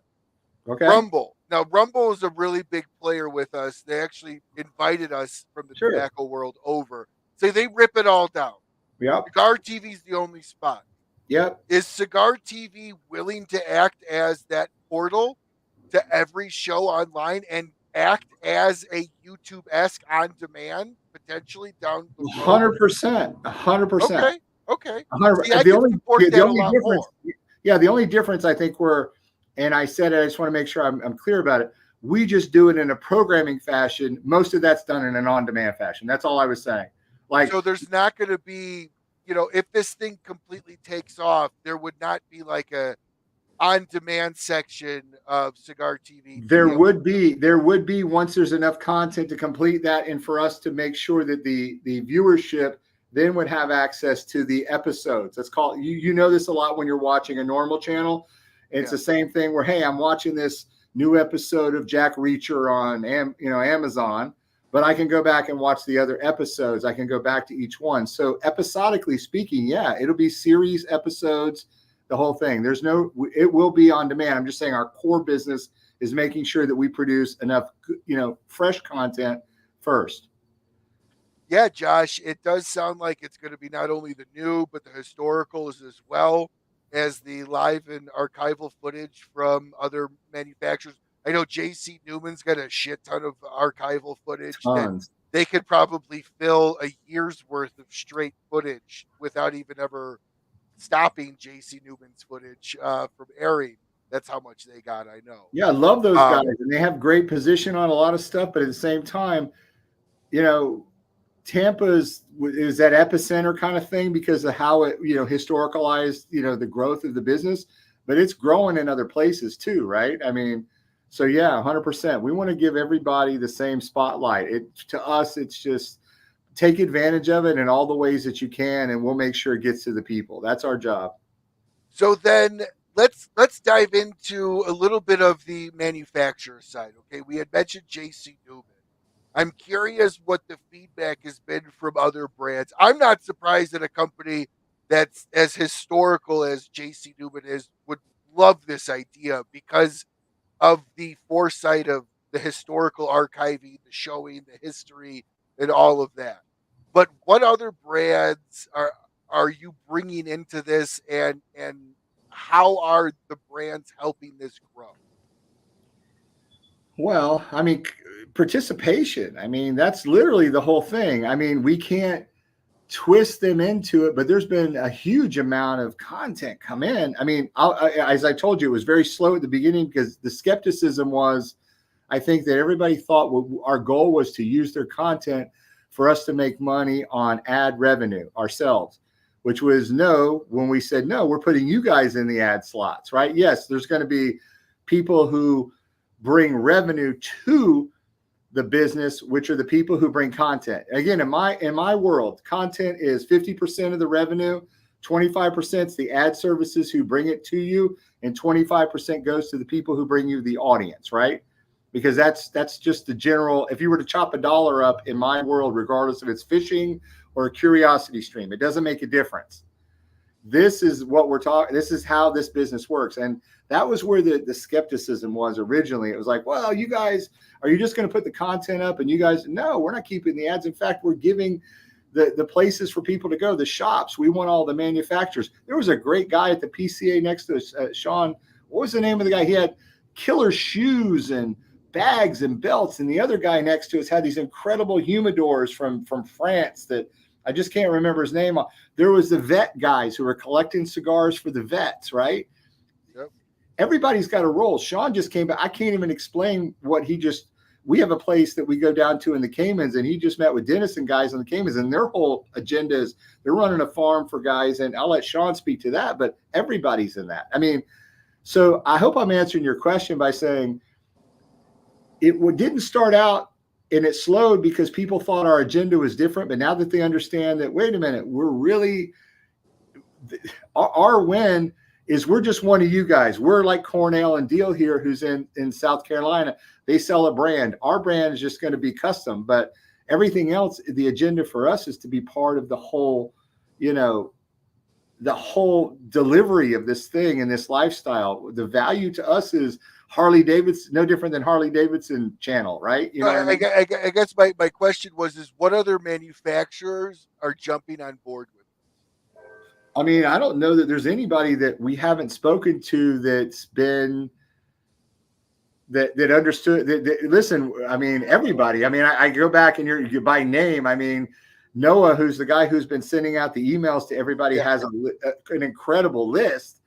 Okay. Rumble. Now, Rumble is a really big player with us. They actually invited us from the tobacco world over. Say they rip it all down. Yep. Cigar TV is the only spot. Yep. Is Cigar TV willing to act as that portal to every show online and act as a YouTube-esque on demand potentially down the road? 100%. 100%. Okay. See, the only difference I think and I said it, I just want to make sure I'm clear about it. We just do it in a programming fashion. Most of that's done in an on-demand fashion. That's all I was saying. So there's not going to be, if this thing completely takes off, there would not be like a on-demand section of Cigar TV. There would be once there's enough content to complete that, and for us to make sure that the viewership then would have access to the episodes. That's called, you know this a lot when you're watching a normal channel. It's the same thing where, hey, I'm watching this new episode of Jack Reacher on Amazon, but I can go back and watch the other episodes. I can go back to each one. So episodically speaking, it'll be series episodes, the whole thing. It will be on demand. I'm just saying our core business is making sure that we produce enough, fresh content first. Yeah, Josh, it does sound like it's going to be not only the new, but the historicals as well as the live and archival footage from other manufacturers. I know JC Newman's got a shit ton of archival footage. That they could probably fill a year's worth of straight footage without even ever stopping JC Newman's footage from airing. That's how much they got, I know. Yeah, I love those guys. And they have great position on a lot of stuff, but at the same time, Tampa is that epicenter kind of thing because of how it, historicalized, the growth of the business, but it's growing in other places too, right? I mean, so 100%. We want to give everybody the same spotlight. To us, it's just take advantage of it in all the ways that you can, and we'll make sure it gets to the people. That's our job. So then let's dive into a little bit of the manufacturer side. Okay, we had mentioned JC Newman. I'm curious what the feedback has been from other brands. I'm not surprised that a company that's as historical as JC Newman is would love this idea because of the foresight of the historical archiving, the showing, the history, and all of that. But what other brands are you bringing into this, and how are the brands helping this grow? Well, I mean, participation. I mean, that's literally the whole thing. I mean, we can't twist them into it, but there's been a huge amount of content come in. I mean, as I told you, it was very slow at the beginning because the skepticism was, I think that everybody thought our goal was to use their content for us to make money on ad revenue ourselves, which was no. When we said, no, we're putting you guys in the ad slots, right? Yes, there's going to be people who bring revenue to the business, which are the people who bring content. Again, in my world, content is 50% of the revenue, 25% is the ad services who bring it to you, and 25% goes to the people who bring you the audience, right? Because that's just the general. If you were to chop a dollar up in my world, regardless if it's fishing or a curiosity stream, it doesn't make a difference. This is what we're talking. This is how this business works. And that was where the skepticism was originally. It was like, well, you guys, are you just going to put the content up? And you guys, no, we're not keeping the ads. In fact, we're giving the places for people to go, the shops. We want all the manufacturers. There was a great guy at the PCA next to us, Sean. What was the name of the guy? He had killer shoes and bags and belts. And the other guy next to us had these incredible humidors from France that I just can't remember his name. There was the vet guys who were collecting cigars for the vets, right? Yep. Everybody's got a role. Sean just came back. I can't even explain what we have a place that we go down to in the Caymans, and he just met with Dennis and guys on the Caymans, and their whole agenda is they're running a farm for guys, and I'll let Sean speak to that, but everybody's in that. I mean, so I hope I'm answering your question by saying it didn't start out and it slowed because people thought our agenda was different. But now that they understand that, wait a minute, we're really, our win is we're just one of you guys. We're like Cornell and Diehl here, who's in South Carolina. They sell a brand. Our brand is just going to be custom, but everything else, the agenda for us is to be part of the whole, the whole delivery of this thing and this lifestyle. The value to us is Harley Davidson, no different than Harley Davidson channel, right? You know I guess my question was what other manufacturers are jumping on board with it? I mean, I don't know that there's anybody that we haven't spoken to that's been that understood that listen, I mean, everybody. I mean, I go back and you're by name. I mean, Noah, who's the guy who's been sending out the emails to everybody, has an incredible list.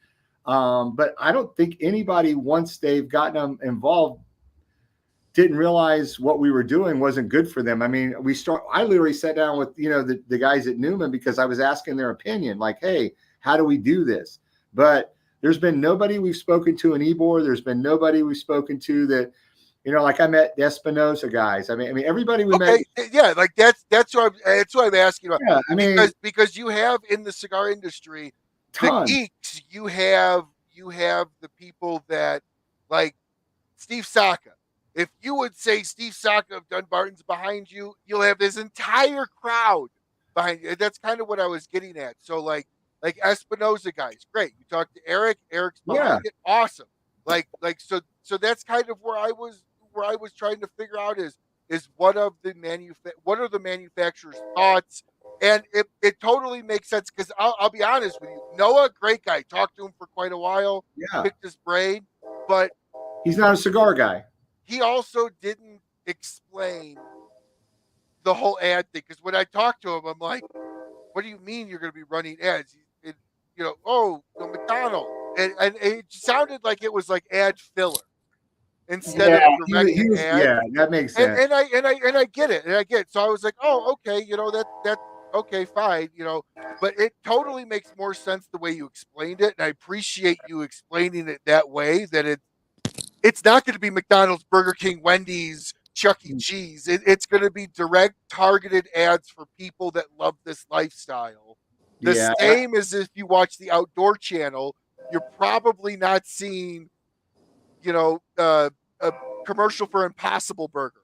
But I don't think anybody, once they've gotten them involved, didn't realize what we were doing wasn't good for them. I mean, I literally sat down with, the guys at Newman because I was asking their opinion, like, hey, how do we do this? But there's been nobody we've spoken to in Ybor. There's been nobody we've spoken to that, like I met the Espinosa guys. I mean, everybody we met. Yeah, like that's what I'm asking about. Yeah, I mean, because you have in the cigar industry, tons. The geeks, you have the people that like Steve Saka. If you would say Steve Saka of Dunbarton's behind you, you'll have this entire crowd behind you. That's kind of what I was getting at. So like Espinosa guys, great. You talk to Eric's behind it, awesome. So that's kind of where I was trying to figure out is what are the manufacturer's thoughts. And it totally makes sense because I'll be honest with you. Noah, great guy. Talked to him for quite a while. Yeah. Picked his brain. But he's not a cigar guy. He also didn't explain the whole ad thing. Because when I talked to him, I'm like, what do you mean you're going to be running ads? McDonald. And it sounded like it was like ad filler instead of direct ad. Yeah, that makes sense. And I get it. So I was like, oh, okay, that okay, fine, but it totally makes more sense the way you explained it. And I appreciate you explaining it that way, that it's not going to be McDonald's, Burger King, Wendy's, Chuck E. Cheese. It's going to be direct targeted ads for people that love this lifestyle. The same as if you watch the Outdoor Channel, you're probably not seeing, a commercial for Impossible Burger,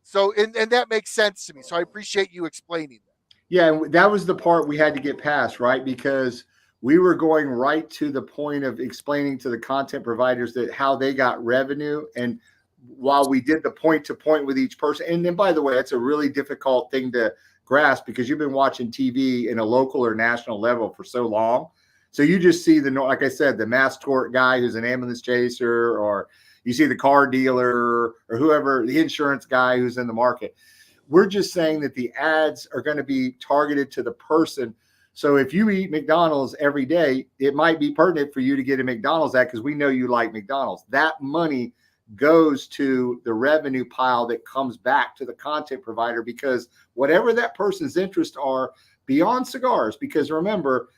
so, and that makes sense to me. So I appreciate you explaining that. Yeah, that was the part we had to get past, right? Because we were going right to the point of explaining to the content providers that how they got revenue. And while we did the point to point with each person, and then by the way, that's a really difficult thing to grasp because you've been watching TV in a local or national level for so long. So you just see like I said, the mass tort guy who's an ambulance chaser, or you see the car dealer or whoever, the insurance guy who's in the market. We're just saying that the ads are going to be targeted to the person. So if you eat McDonald's every day, it might be pertinent for you to get a McDonald's ad because we know you like McDonald's. That money goes to the revenue pile that comes back to the content provider, because whatever that person's interests are beyond cigars, because remember,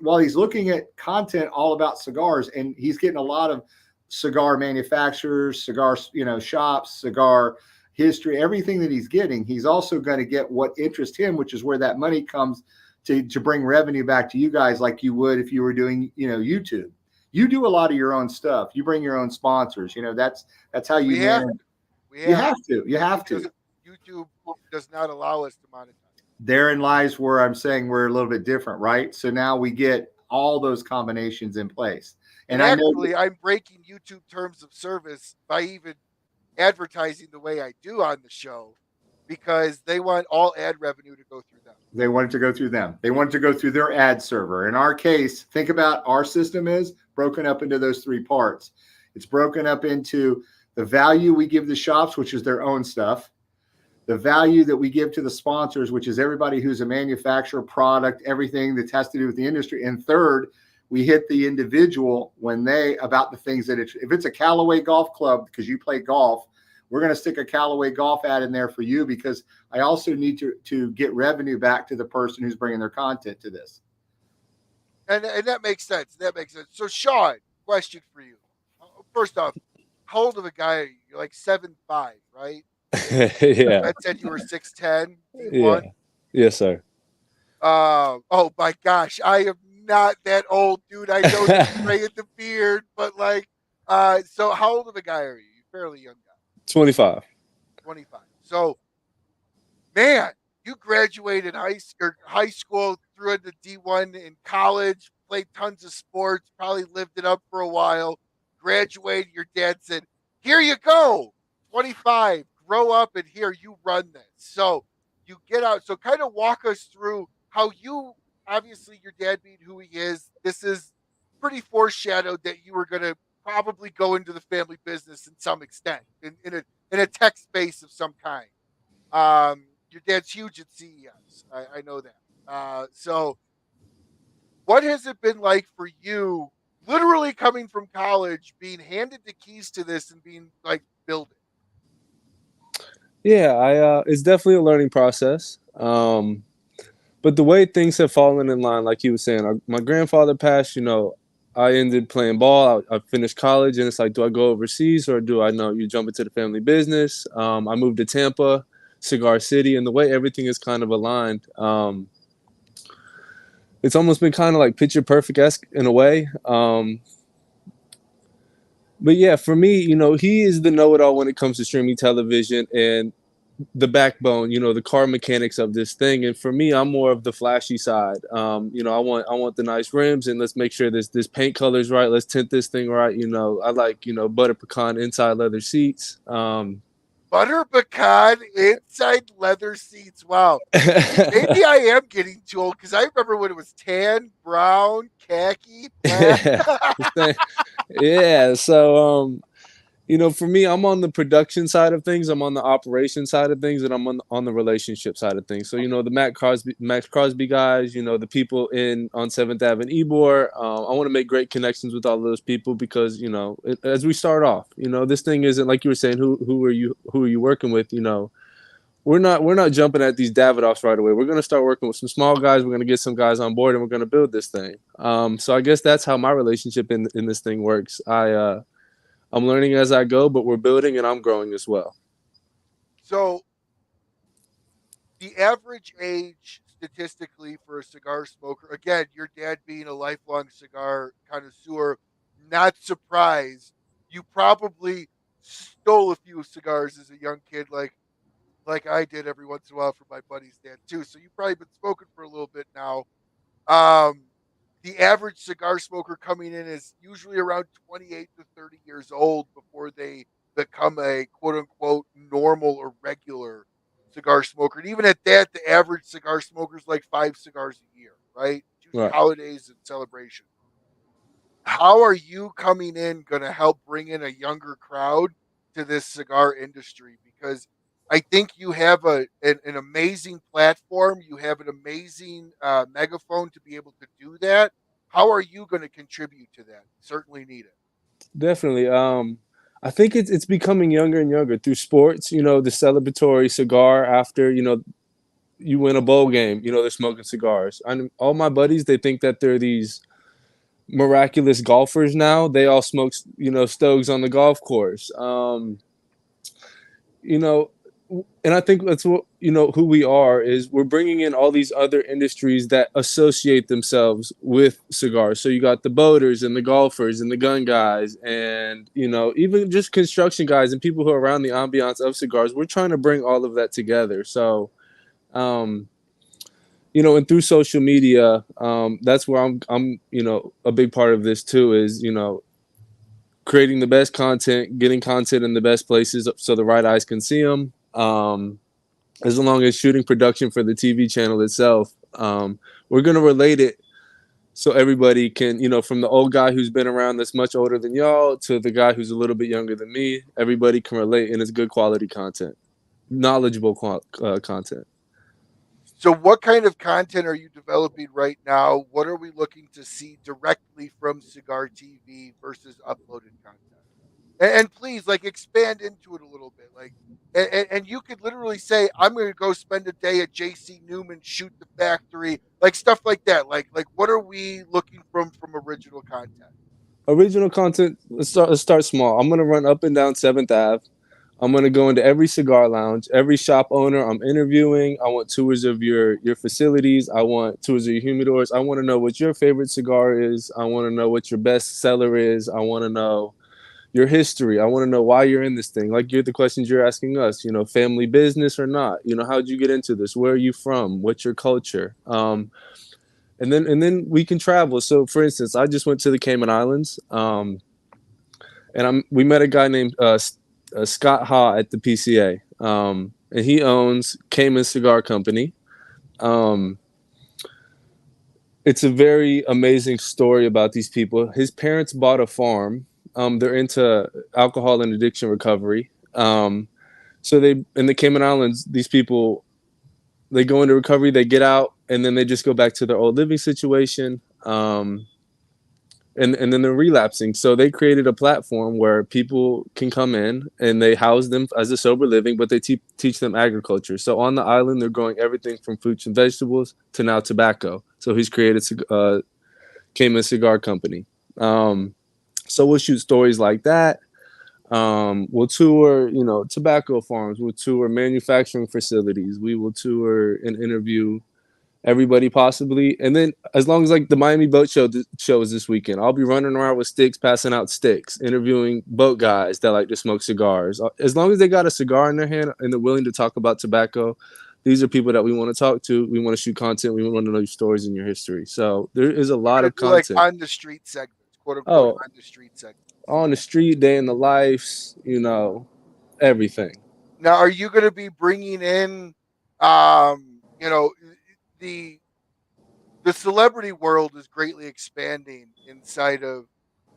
while he's looking at content all about cigars, and he's getting a lot of cigar manufacturers, cigar, shops, cigar history, everything that he's getting, he's also going to get what interests him, which is where that money comes to bring revenue back to you guys, like you would if you were doing, YouTube. You do a lot of your own stuff. You bring your own sponsors. That's how you manage. You have to. YouTube does not allow us to monetize. Therein lies where I'm saying we're a little bit different, right? So now we get all those combinations in place. And actually, I'm breaking YouTube terms of service by even advertising the way I do on the show, because they want all ad revenue to go through them. They want it to go through them. They want it to go through their ad server. In our case, think about our system is broken up into those three parts. It's broken up into the value we give the shops, which is their own stuff, the value that we give to the sponsors, which is everybody who's a manufacturer, product, everything that has to do with the industry. And third, we hit the individual about the things that if it's a Callaway Golf Club, because you play golf, we're going to stick a Callaway golf ad in there for you, because I also need to get revenue back to the person who's bringing their content to this. And that makes sense. So, Sean, question for you. First off, how old of a guy are you? You're like 7'5", right? Yeah. I said you were 6'10". Yeah. Yes, sir. Oh my gosh, I am not that old, dude. I know that you gray in the beard, but so how old of a guy are you? You're fairly young guy. 25. 25. So, man, you graduated high school, threw into D1 in college, played tons of sports, probably lived it up for a while, graduated, your dad said, here you go, 25, grow up, and here, you run this. So you get out. So kind of walk us through how you, obviously your dad being who he is, this is pretty foreshadowed that you were going to probably go into the family business in some extent, in a tech space of some kind. Your dad's huge at CES. I know that. So what has it been like for you, literally coming from college, being handed the keys to this and being like, build it? Yeah, it's definitely a learning process. But the way things have fallen in line, like you were saying, my grandfather passed, I ended playing ball. I finished college, and it's like, do I go overseas, or do I know you jump into the family business? I moved to Tampa, Cigar City, and the way everything is kind of aligned, it's almost been kind of like picture perfect-esque in a way. But yeah, for me, he is the know-it-all when it comes to streaming television and the backbone, the car mechanics of this thing. And for me, I'm more of the flashy side. I want the nice rims, and let's make sure this paint color is right. Let's tint this thing right. I like, butter pecan inside leather seats. Butter pecan inside leather seats. Wow. Maybe I am getting too old, because I remember when it was tan, brown, khaki, black. Yeah. So, for me, I'm on the production side of things, I'm on the operation side of things, and I'm on the relationship side of things. So, the Max Crosby guys, the people on 7th Ave and Ybor, I want to make great connections with all of those people, because, as we start off, this thing isn't like you were saying, who are you working with? We're not jumping at these Davidoffs right away. We're going to start working with some small guys. We're going to get some guys on board, and we're going to build this thing. So I guess that's how my relationship in this thing works. I'm learning as I go, but we're building, and I'm growing as well. So the average age statistically for a cigar smoker, again, your dad being a lifelong cigar connoisseur, not surprised. You probably stole a few cigars as a young kid, like I did every once in a while from my buddy's dad too. So you've probably been smoking for a little bit now. The average cigar smoker coming in is usually around 28 to 30 years old before they become a quote unquote normal or regular cigar smoker. And even at that, the average cigar smoker is like 5 cigars a year, right? Usually Right. holidays and celebration. how are you coming in going to help bring in a younger crowd to this cigar industry? Because I think you have an amazing platform. You have an amazing megaphone to be able to do that. How are you going to contribute to that? Certainly need it. Definitely. I think it's becoming younger and younger through sports. You know, the celebratory cigar after you win a bowl game. You know, they're smoking cigars. All my buddies, they think that they're these miraculous golfers now. They all smoke, stoves on the golf course. You know, and I think that's what who we are is we're bringing in all these other industries that associate themselves with cigars. So you got the boaters and the golfers and the gun guys and even just construction guys and people who are around the ambiance of cigars. We're trying to bring all of that together. So um and through social media, that's where I'm a big part of this too is creating the best content, getting content in the best places so the right eyes can see them. As long as shooting production for the TV channel itself, we're going to relate it so everybody can, from the old guy who's been around that's much older than y'all to the guy who's a little bit younger than me, everybody can relate, and it's good quality content, knowledgeable content. So, what kind of content are you developing right now? What are we looking to see directly from Cigar TV versus uploaded content? And please, like, expand into it a little bit. Like, and you could literally say, "I'm going to go spend a day at JC Newman, shoot the factory," like stuff like that. Like, what are we looking from original content? Original content. Let's start small. I'm gonna run up and down 7th Ave. I'm gonna go into every cigar lounge, every shop owner I'm interviewing. I want tours of your facilities. I want tours of your humidors. I want to know what your favorite cigar is. I want to know what your best seller is. I want to know your history. I want to know why you're in this thing. Like the questions you're asking us. Family business or not. How'd you get into this? Where are you from? What's your culture? And then we can travel. So, for instance, I just went to the Cayman Islands, and we met a guy named Scott Ha at the PCA, and he owns Cayman Cigar Company. Um, it's a very amazing story about these people. His parents bought a farm. They're into alcohol and addiction recovery. So they in the Cayman Islands, these people they go into recovery, they get out, and then they just go back to their old living situation. And then they're relapsing. So they created a platform where people can come in and they house them as a sober living, but they teach them agriculture. So on the island, they're growing everything from fruits and vegetables to now tobacco. So he's created Cayman Cigar Company. So we'll shoot stories like that. We'll tour, tobacco farms. We'll tour manufacturing facilities. We will tour and interview everybody possibly. And then as long as like the Miami Boat Show is this weekend, I'll be running around with sticks, passing out sticks, interviewing boat guys that like to smoke cigars. As long as they got a cigar in their hand and they're willing to talk about tobacco, these are people that we want to talk to. We want to shoot content. We want to know your stories and your history. So there is a lot of Like content. on the street segments, quote unquote, on the street segments. On the street, day in the lives, everything. Now, are you going to be bringing in, the the celebrity world is greatly expanding inside of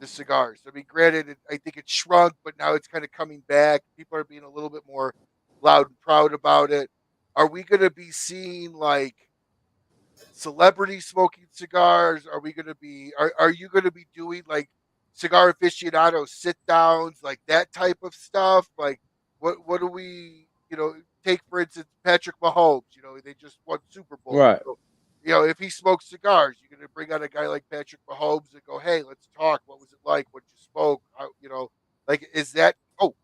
the cigars. I mean, granted, I think it shrunk, but now it's kind of coming back. People are being a little bit more loud and proud about it. Are we going to be seeing like celebrity smoking cigars? Are we going to be? Are you going to be doing like cigar aficionado sit downs, like that type of stuff? Like, what do we take for instance Patrick Mahomes? They just won Super Bowl. Right. So, if he smokes cigars, you're going to bring out a guy like Patrick Mahomes and go, "Hey, let's talk. What was it like? What you smoke? Like is that? Oh,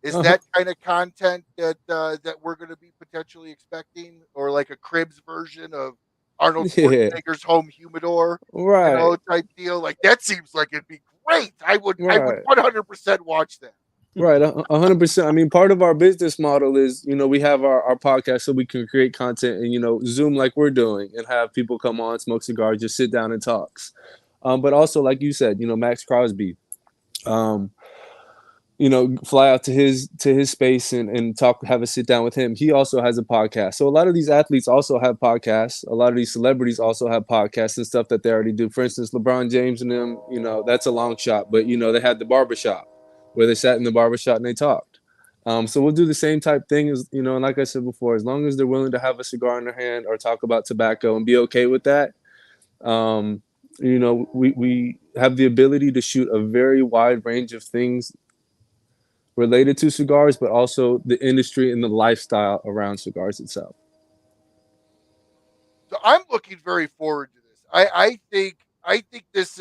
is that kind of content that we're going to be potentially expecting, or like a Cribs version of Arnold Schwarzenegger's home humidor, right? Type deal? Like that seems like it'd be great. I would 100% watch that. Right, 100%. I mean, part of our business model is, we have our podcast so we can create content and, Zoom like we're doing and have people come on, smoke cigars, just sit down and talks. But also, like you said, Max Crosby, fly out to his space and talk, have a sit down with him. He also has a podcast. So a lot of these athletes also have podcasts. A lot of these celebrities also have podcasts and stuff that they already do. For instance, LeBron James and them, that's a long shot, but they had the barbershop where they sat in the barbershop and they talked. So we'll do the same type thing as, and like I said before, as long as they're willing to have a cigar in their hand or talk about tobacco and be okay with that, we have the ability to shoot a very wide range of things related to cigars, but also the industry and the lifestyle around cigars itself. So I'm looking very forward to this. I think this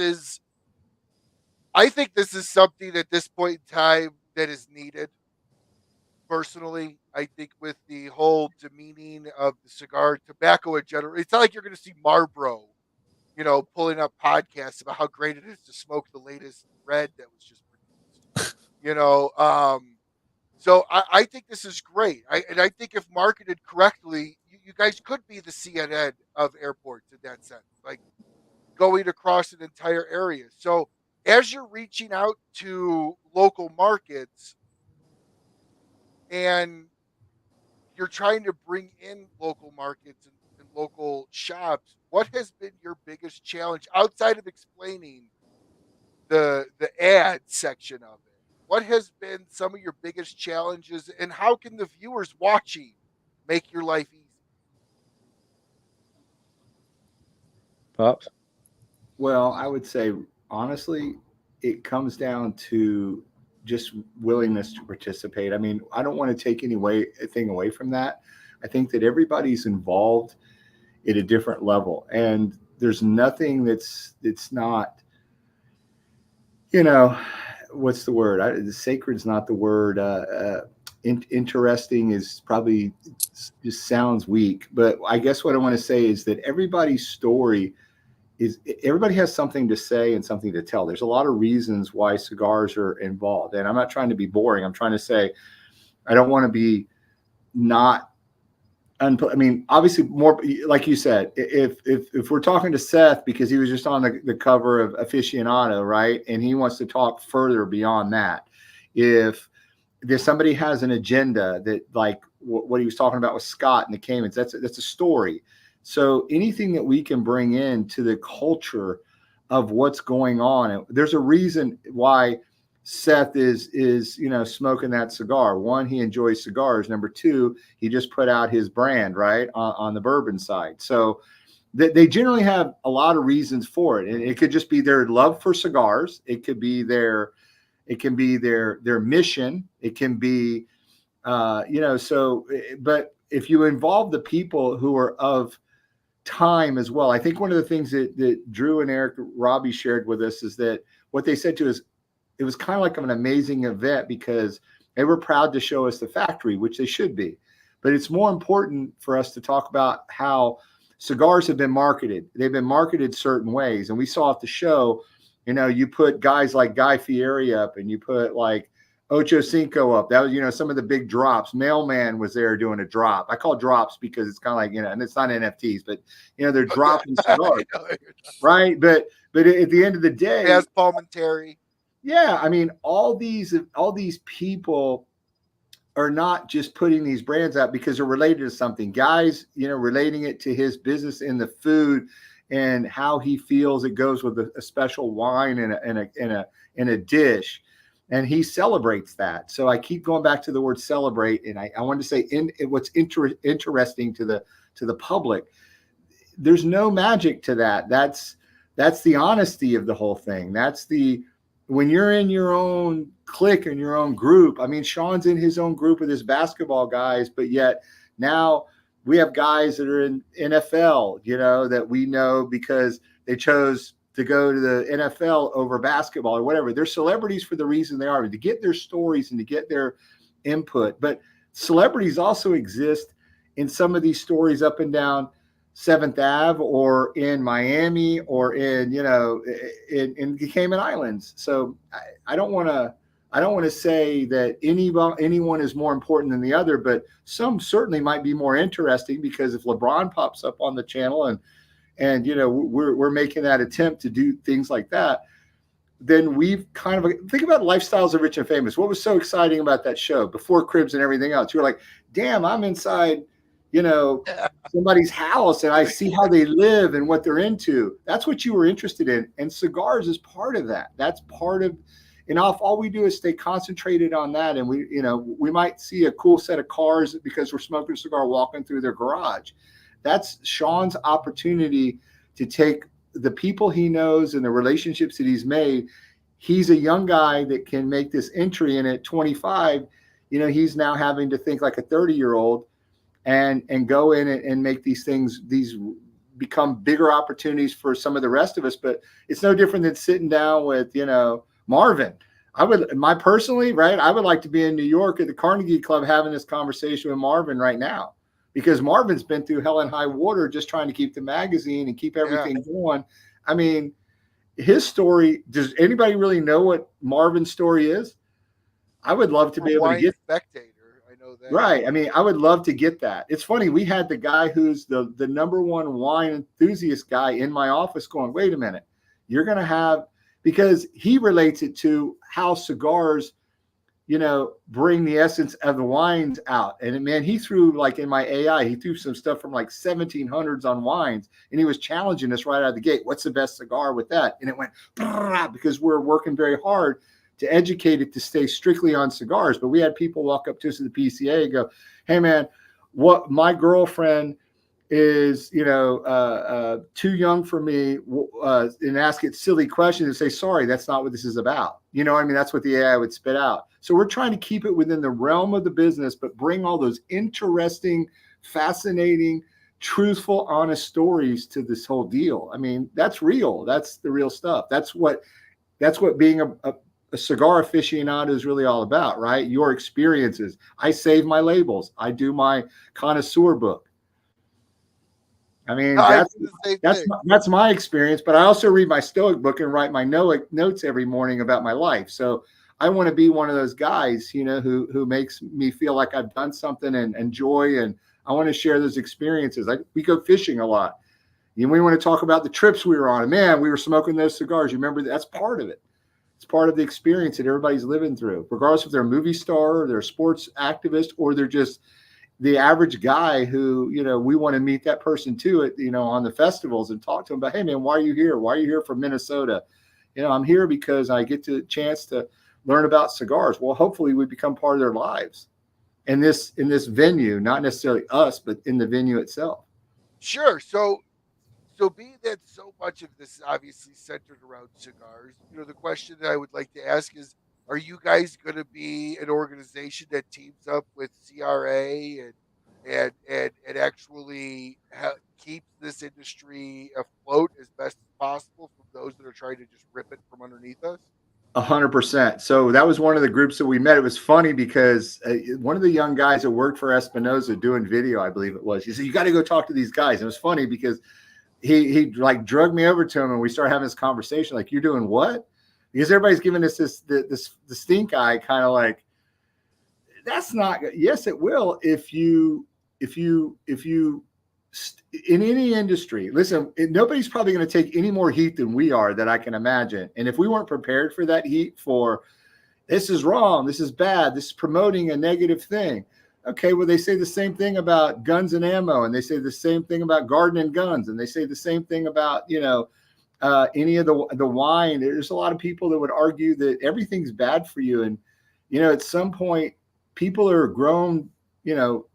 is something at this point in time that is needed. Personally, I think with the whole demeaning of the cigar tobacco in general, it's not like you're going to see Marlboro, pulling up podcasts about how great it is to smoke the latest red that was just produced. So I think this is great. I think if marketed correctly, you guys could be the CNN of airports in that sense, like going across an entire area. So as you're reaching out to local markets and you're trying to bring in local markets and local shops, what has been your biggest challenge outside of explaining the ad section of it? What has been some of your biggest challenges, and how can the viewers watching make your life easy? Pops? Well, I would say, honestly, it comes down to just willingness to participate. I mean, I don't want to take anything away from that. I think that everybody's involved at a different level, and there's nothing that's not, what's the word? Sacred's not the word. Interesting is probably just sounds weak, but I guess what I want to say is that everybody's story everybody has something to say and something to tell. There's a lot of reasons why cigars are involved, and I'm not trying to be boring. I'm trying to say I don't want to be not. I mean, obviously, more like you said. If we're talking to Seth because he was just on the cover of Aficionado, right, and he wants to talk further beyond that, if there's somebody has an agenda that, like what he was talking about with Scott and the Caymans, that's a story. So anything that we can bring into the culture of what's going on, there's a reason why Seth is smoking that cigar. One, he enjoys cigars. Number two, he just put out his brand, right, on the bourbon side. So they generally have a lot of reasons for it, and it could just be their love for cigars. It can be their mission. It can be but if you involve the people who are of time as well. I think one of the things that Drew and Eric Robbie shared with us is that what they said to us, it was kind of like an amazing event because they were proud to show us the factory, which they should be. But it's more important for us to talk about how cigars have been marketed. They've been marketed certain ways. And we saw at the show, you put guys like Guy Fieri up and you put like Ocho Cinco up. That was, some of the big drops. Mailman was there doing a drop. I call drops because it's kind of like, and it's not NFTs, but they're dropping cigars, right? But at the end of the day, as Palmentary. Yeah, I mean, all these people are not just putting these brands out because they're related to something. Guys, relating it to his business in the food and how he feels it goes with a special wine in a dish. And he celebrates that. So I keep going back to the word celebrate. And I wanted to say what's interesting to the public, there's no magic to that. That's the honesty of the whole thing. When you're in your own clique and your own group. I mean, Sean's in his own group with his basketball guys, but yet now we have guys that are in NFL, that we know because they chose to go to the NFL over basketball or whatever. They're celebrities for the reason they are, to get their stories and to get their input. But celebrities also exist in some of these stories up and down 7th Ave or in Miami or in the Cayman Islands. So I don't want to say that anyone is more important than the other, but some certainly might be more interesting because if LeBron pops up on the channel and we're making that attempt to do things like that, then we've kind of think about Lifestyles of Rich and Famous. What was so exciting about that show before Cribs and everything else? You're like, damn, I'm inside, somebody's house and I see how they live and what they're into. That's what you were interested in. And cigars is part of that. That's part of, and all we do is stay concentrated on that. And we might see a cool set of cars because we're smoking a cigar walking through their garage. That's Sean's opportunity to take the people he knows and the relationships that he's made. He's a young guy that can make this entry, and at 25, he's now having to think like a 30-year-old and go in and make these things, these become bigger opportunities for some of the rest of us. But it's no different than sitting down with, Marvin. I would like to be in New York at the Carnegie Club having this conversation with Marvin right now, because Marvin's been through hell and high water just trying to keep the magazine and keep everything going. I mean, his story, does anybody really know what Marvin's story is? I would love to be able to get Spectator. I know that. Right. I mean, I would love to get that. It's funny. We had the guy who's the number one wine enthusiast guy in my office going, wait a minute, you're going to have, because he relates it to how cigars, bring the essence of the wines out. And man, he threw, like in my AI, he threw some stuff from like 1700s on wines, and he was challenging us right out of the gate. What's the best cigar with that? And it went, because we're working very hard to educate it to stay strictly on cigars. But we had people walk up to us at the PCA and go, hey man, what my girlfriend is, too young for me, and ask it silly questions and say, sorry, that's not what this is about. That's what the AI would spit out. So we're trying to keep it within the realm of the business, but bring all those interesting, fascinating, truthful, honest stories to this whole deal. I mean, that's real. That's the real stuff. That's what being a cigar aficionado is really all about, right? Your experiences. I save my labels. I do my connoisseur book. I mean, that's my experience, but I also read my Stoic book and write my notes every morning about my life. So I want to be one of those guys, who makes me feel like I've done something and enjoy, and I want to share those experiences. We go fishing a lot. We want to talk about the trips we were on. And man, we were smoking those cigars. You remember that's part of it. It's part of the experience that everybody's living through, regardless if they're a movie star or they're a sports activist or they're just the average guy who, we want to meet that person too at, on the festivals and talk to them about, hey man, why are you here? Why are you here from Minnesota? I'm here because I get the chance to learn about cigars. Well, hopefully we become part of their lives in this venue, not necessarily us, but in the venue itself. Sure. So being that so much of this is obviously centered around cigars, the question that I would like to ask is, are you guys going to be an organization that teams up with CRA and actually keeps this industry afloat as best as possible from those that are trying to just rip it from underneath us? 100%. So that was one of the groups that we met. It was funny because one of the young guys that worked for Espinosa doing video, I believe it was, he said, you got to go talk to these guys. And it was funny because he like drugged me over to him and we started having this conversation. Like, you're doing what? Because everybody's giving us the stink eye, kind of like, that's not, yes, it will. If you in any industry, listen, nobody's probably going to take any more heat than we are that I can imagine. And if we weren't prepared for that heat, for this is wrong, this is bad, this is promoting a negative thing. Okay, well, they say the same thing about guns and ammo, and they say the same thing about garden and guns, and they say the same thing about, any of the wine. There's a lot of people that would argue that everything's bad for you. And, at some point, people are grown,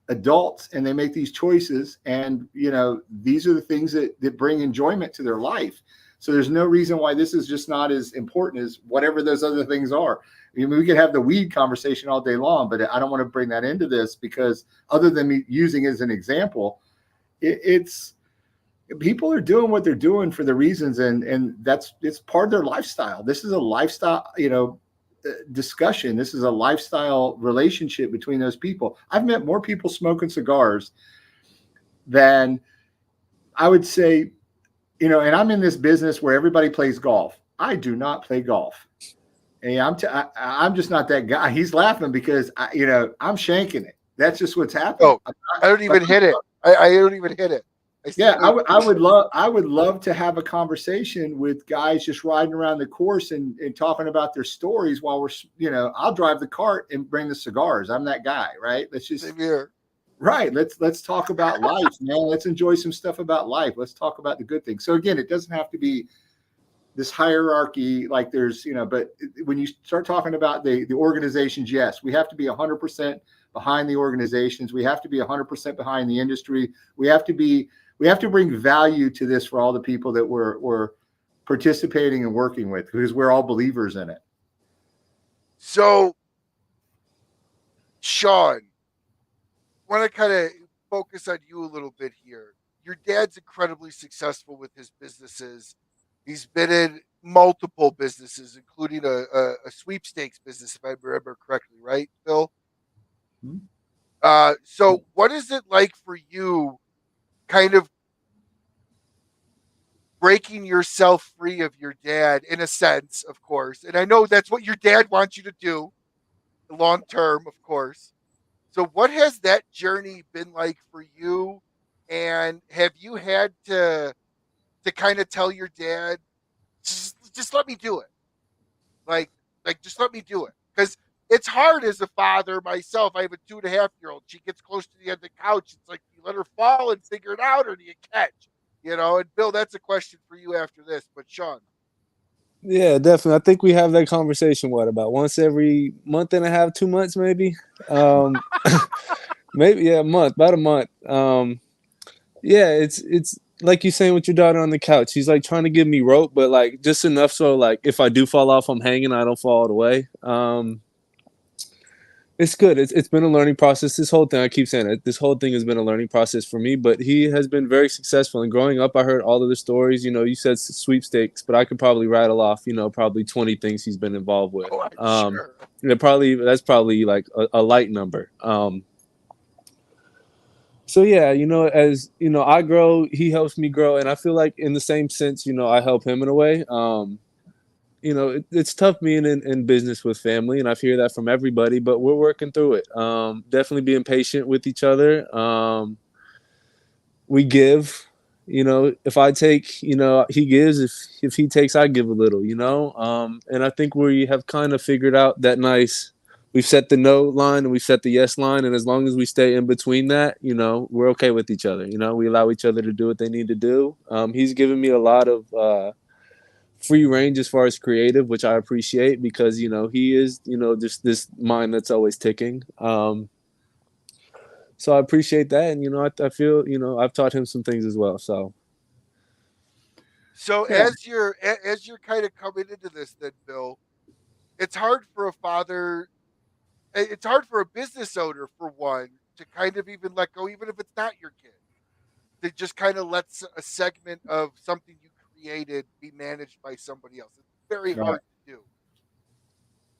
adults, and they make these choices. And, these are the things that bring enjoyment to their life. So there's no reason why this is just not as important as whatever those other things are. I mean, we could have the weed conversation all day long, but I don't want to bring that into this, because other than me using it as an example, it's people are doing what they're doing for the reasons, and it's part of their lifestyle. This is a lifestyle, discussion. This is a lifestyle relationship between those people. I've met more people smoking cigars than I would say, and I'm in this business where everybody plays golf. I do not play golf. Hey, I'm just not that guy. He's laughing because I'm shanking it. That's just what's happening. Oh, I don't even hit it. I don't even hit it. Yeah, I would love to have a conversation with guys just riding around the course and talking about their stories while we're, I'll drive the cart and bring the cigars. I'm that guy, right? Same here. Right. Let's talk about life, man. Let's enjoy some stuff about life. Let's talk about the good things. So again, it doesn't have to be this hierarchy like there's, but when you start talking about the organizations, yes, we have to be 100% behind the organizations. We have to be 100% behind the industry. We have to bring value to this for all the people that we're participating and working with, because we're all believers in it. So, Sean, want to kind of focus on you a little bit here. Your dad's incredibly successful with his businesses. He's been in multiple businesses, including a sweepstakes business, if I remember correctly, right, Phil? Mm-hmm. So what is it like for you kind of breaking yourself free of your dad, in a sense, of course? And I know that's what your dad wants you to do long term, of course. So what has that journey been like for you? And have you had to kind of tell your dad, just let me do it? Like just let me do it. Because it's hard as a father myself. I have a 2.5-year-old. She gets close to the end of the couch. It's like, you let her fall and figure it out, or do you catch? And Bill, that's a question for you after this. But Sean. Yeah, definitely. I think we have that conversation, about once every month and a half, 2 months, maybe. Maybe, a month, about a month. Yeah, it's like you saying with your daughter on the couch. He's like trying to give me rope, but like just enough so like if I do fall off, I'm hanging, I don't fall all the way. It's good. It's been a learning process. This whole thing, I keep saying it, this whole thing has been a learning process for me, but he has been very successful. And growing up, I heard all of the stories. You said sweepstakes, but I could probably rattle off, probably 20 things he's been involved with. Sure. That's probably like a light number. So yeah, as I grow, he helps me grow, and I feel like in the same sense, I help him in a way. It's tough being in business with family, and I hear that from everybody, but we're working through it. Definitely being patient with each other. We give, if I take, he gives, if he takes, I give a little, and I think we have kind of figured out that we've set the no line and we've set the yes line. And as long as we stay in between that, we're okay with each other. We allow each other to do what they need to do. He's given me a lot of, free range as far as creative, which I appreciate, because he is just this mind that's always ticking. So I appreciate that, and I feel I've taught him some things as well. So yeah. as you're kind of coming into this, then Bill, it's hard for a father. It's hard for a business owner, for one, to kind of even let go, even if it's not your kid, to just kind of let a segment of something you created be managed by somebody else. It's very hard to do.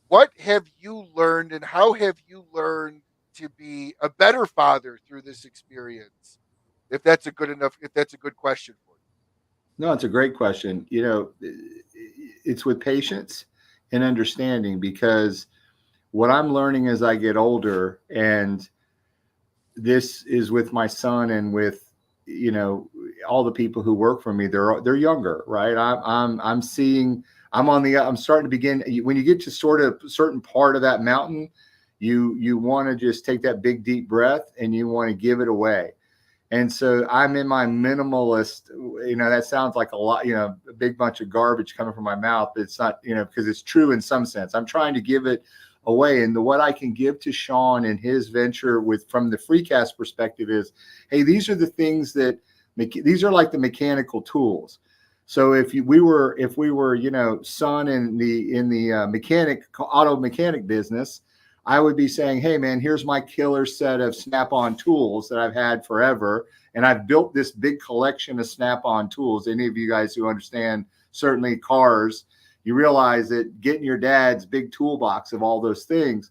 What have you learned, and how have you learned to be a better father through this experience? If that's a good question for you. No, it's a great question. It's with patience and understanding, because what I'm learning as I get older, and this is with my son and with all the people who work for me, they're younger, right? I'm starting to begin. When you get to sort of a certain part of that mountain, you want to just take that big deep breath and you want to give it away. And so I'm in my minimalist, that sounds like a lot, a big bunch of garbage coming from my mouth, but it's not, because it's true in some sense. I'm trying to give it away. And what I can give to Sean and his venture from the FreeCast perspective is, hey, these are the things these are like the mechanical tools. So if we were, son in the auto mechanic business, I would be saying, hey man, here's my killer set of Snap-on tools that I've had forever. And I've built this big collection of Snap-on tools. Any of you guys who understand certainly cars, you realize that getting your dad's big toolbox of all those things.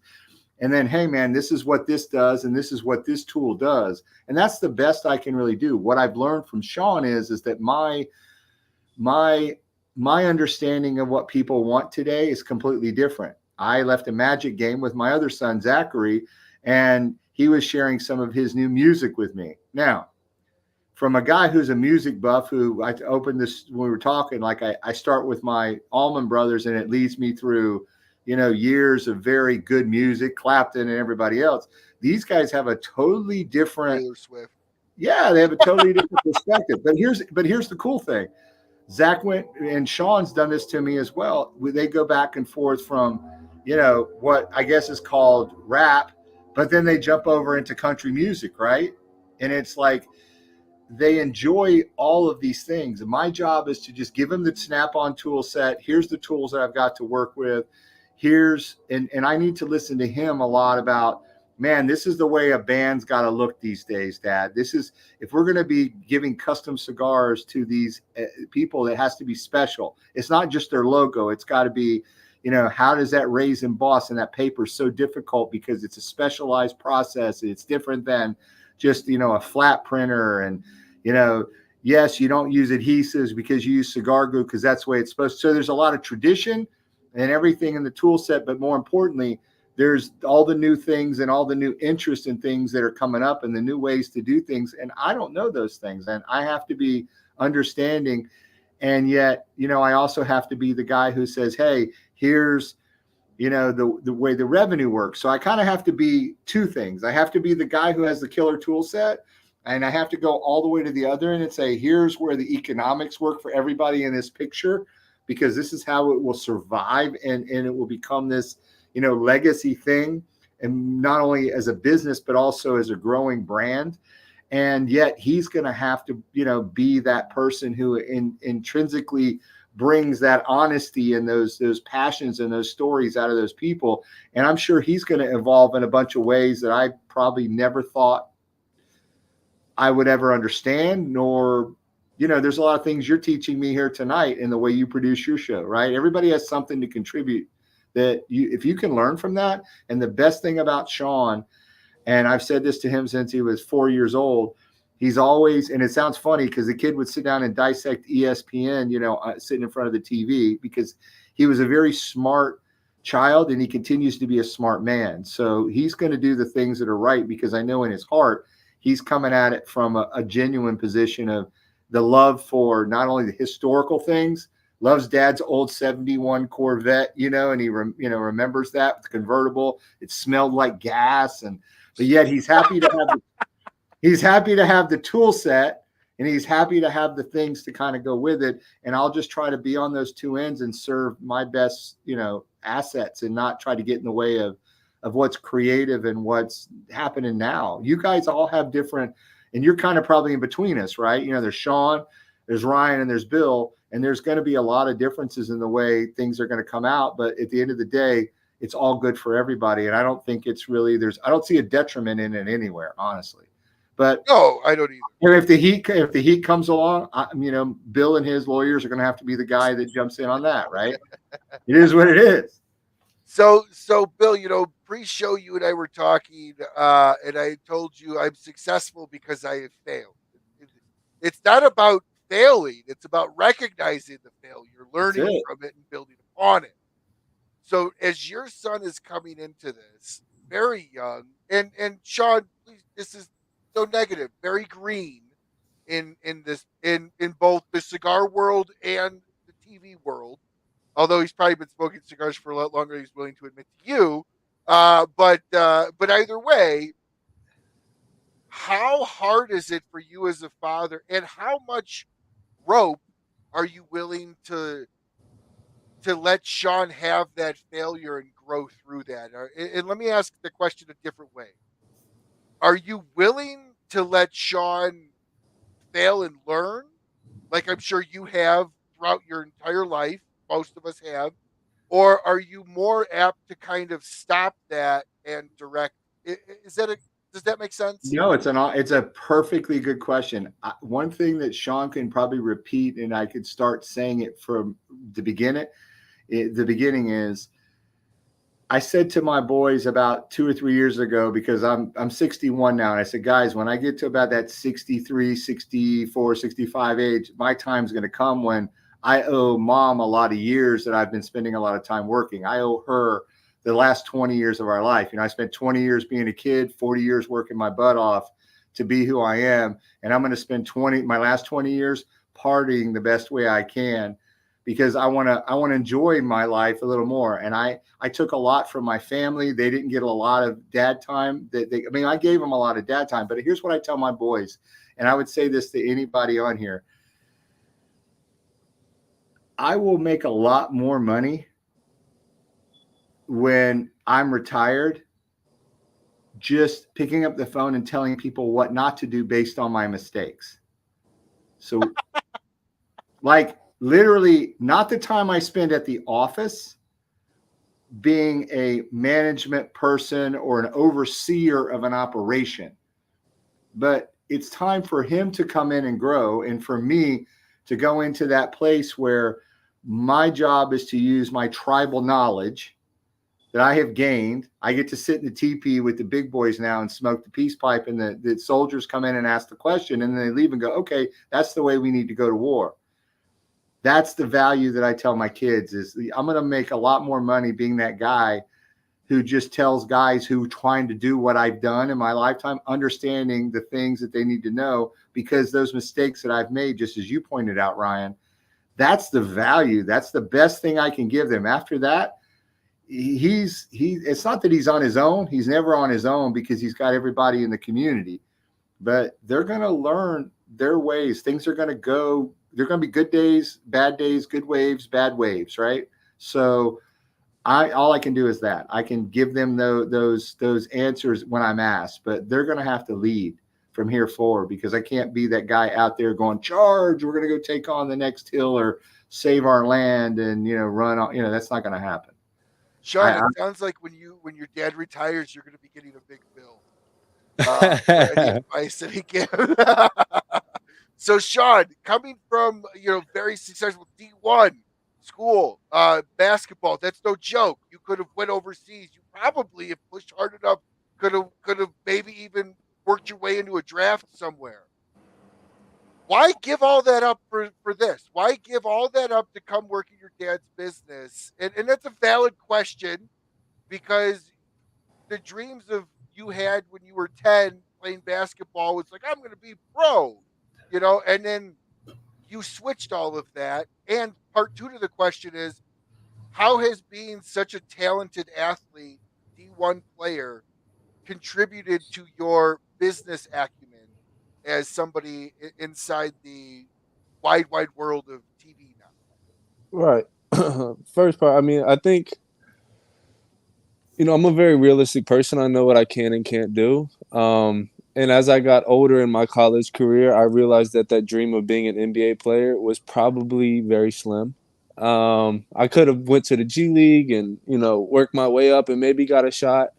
And then, hey man, this is what this does. And this is what this tool does. And that's the best I can really do. What I've learned from Sean is that my understanding of what people want today is completely different. I left a Magic game with my other son, Zachary, and he was sharing some of his new music with me. Now, from a guy who's a music buff, who I opened this when we were talking, like I start with my Allman Brothers, and it leads me through, years of very good music, Clapton and everybody else. These guys have a totally different, Taylor Swift. yeah, they have a totally different perspective. But here's the cool thing. Zach went, and Sean's done this to me as well. They go back and forth from, what I guess is called rap, but then they jump over into country music, right? And it's like they enjoy all of these things. And my job is to just give them the Snap-on tool set. Here's the tools that I've got to work with. And I need to listen to him a lot about, man, this is the way a band's got to look these days, Dad. This is, if we're going to be giving custom cigars to these people, it has to be special. It's not just their logo. It's got to be, how does that raise emboss? And that paper is so difficult because it's a specialized process. It's different than just, a flat printer. And, yes, you don't use adhesives because you use cigar glue because that's the way it's supposed to. So there's a lot of tradition and everything in the tool set. But more importantly, there's all the new things and all the new interest in things that are coming up and the new ways to do things. And I don't know those things. And I have to be understanding. And yet, I also have to be the guy who says, hey, here's, the way the revenue works. So I kind of have to be two things. I have to be the guy who has the killer tool set, and I have to go all the way to the other end and say, here's where the economics work for everybody in this picture, because this is how it will survive and it will become this, legacy thing, and not only as a business, but also as a growing brand. And yet he's going to have to, be that person who intrinsically brings that honesty and those passions and those stories out of those people. And I'm sure he's going to evolve in a bunch of ways that I probably never thought I would ever understand, nor, there's a lot of things you're teaching me here tonight in the way you produce your show, right? Everybody has something to contribute that if you can learn from that. And the best thing about Sean, and I've said this to him since he was 4 years old, he's always, and it sounds funny because the kid would sit down and dissect ESPN, sitting in front of the TV, because he was a very smart child and he continues to be a smart man. So he's going to do the things that are right, because I know in his heart, he's coming at it from a genuine position of the love for not only the historical things, loves Dad's old 71 Corvette, and he remembers that with the convertible. It smelled like gas, but yet he's happy to have the tool set, and he's happy to have the things to kind of go with it. And I'll just try to be on those two ends and serve my best, assets, and not try to get in the way of what's creative and what's happening now. You guys all have different, and you're kind of probably in between us, right? There's Sean, there's Ryan, and there's Bill, and there's going to be a lot of differences in the way things are going to come out. But at the end of the day, it's all good for everybody. And I don't think it's really, I don't see a detriment in it anywhere, honestly. But no, I don't either. If the heat comes along, Bill and his lawyers are going to have to be the guy that jumps in on that, right? It is what it is. So Bill, pre-show you and I were talking, and I told you I'm successful because I have failed. It's not about failing; it's about recognizing the failure, learning from it, and building upon it. So, as your son is coming into this very young, and Sean, please, this is so negative, very green in both the cigar world and the TV world. Although he's probably been smoking cigars for a lot longer than he's willing to admit to you. But either way, how hard is it for you as a father, and how much rope are you willing to let Sean have that failure and grow through that? And let me ask the question a different way. Are you willing to let Sean fail and learn, like I'm sure you have throughout your entire life? Most of us have. Or are you more apt to kind of stop that and direct? Does that make sense? No, it's a perfectly good question. One thing that Sean can probably repeat, and I could start saying it from the beginning. The beginning is, I said to my boys about 2 or 3 years ago, because I'm 61 now, and I said, guys, when I get to about that 63, 64, 65 age, my time's going to come when I owe Mom a lot of years that I've been spending a lot of time working. I owe her the last 20 years of our life. I spent 20 years being a kid, 40 years working my butt off to be who I am. And I'm going to spend my last 20 years partying the best way I can, because I want to enjoy my life a little more. And I took a lot from my family. They didn't get a lot of dad time. I gave them a lot of dad time, but here's what I tell my boys. And I would say this to anybody on here. I will make a lot more money when I'm retired just picking up the phone and telling people what not to do based on my mistakes. So like literally not the time I spend at the office being a management person or an overseer of an operation, but it's time for him to come in and grow. And for me to go into that place where my job is to use my tribal knowledge that I have gained. I get to sit in the teepee with the big boys now and smoke the peace pipe, and the soldiers come in and ask the question, and then they leave and go, okay, that's the way we need to go to war. That's the value that I tell my kids is I'm going to make a lot more money being that guy who just tells guys who are trying to do what I've done in my lifetime, understanding the things that they need to know, because those mistakes that I've made, just as you pointed out, Ryan, that's the value. That's the best thing I can give them. After that, it's not that he's on his own. He's never on his own because he's got everybody in the community, but they're going to learn their ways. Things are going to go, they're going to be good days, good waves, bad waves. Right. So all I can do is that I can give them those answers when I'm asked, but they're going to have to lead from here forward, because I can't be that guy out there going, charge, we're going to go take on the next hill or save our land and, run on, that's not going to happen. Sean, it sounds like when your dad retires, you're going to be getting a big bill for any advice that he gives. So, Sean, coming from very successful D1 school, basketball, that's no joke. You could have went overseas. You probably, if pushed hard enough, could have maybe even worked your way into a draft somewhere. Why give all that up for this? Why give all that up to come work in your dad's business? And that's a valid question, because the dreams of you had when you were 10 playing basketball was like, I'm going to be pro, and then you switched all of that. And part two to the question is, how has being such a talented athlete, D1 player, contributed to your business acumen as somebody inside the wide world of TV now? Right. First part, I think, I'm a very realistic person. I know what I can and can't do. And as I got older in my college career, I realized that dream of being an NBA player was probably very slim. I could have went to the G League and, worked my way up and maybe got a shot.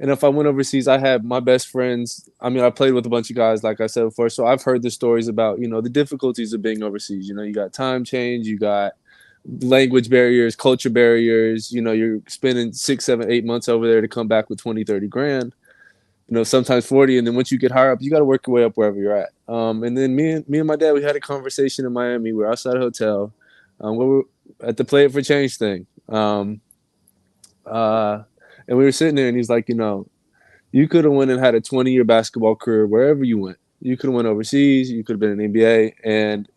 And if I went overseas, I had my best friends. I played with a bunch of guys, like I said before. So I've heard the stories about, the difficulties of being overseas. You got time change, you got language barriers, culture barriers. You're spending 6, 7, 8 months over there to come back with 20, 30 grand, sometimes 40. And then once you get higher up, you got to work your way up wherever you're at. And then me and my dad, we had a conversation in Miami. We were outside a hotel. We were at the Play It for Change thing. And we were sitting there, and he's like, you could have went and had a 20-year basketball career wherever you went. You could have went overseas. You could have been an NBA. And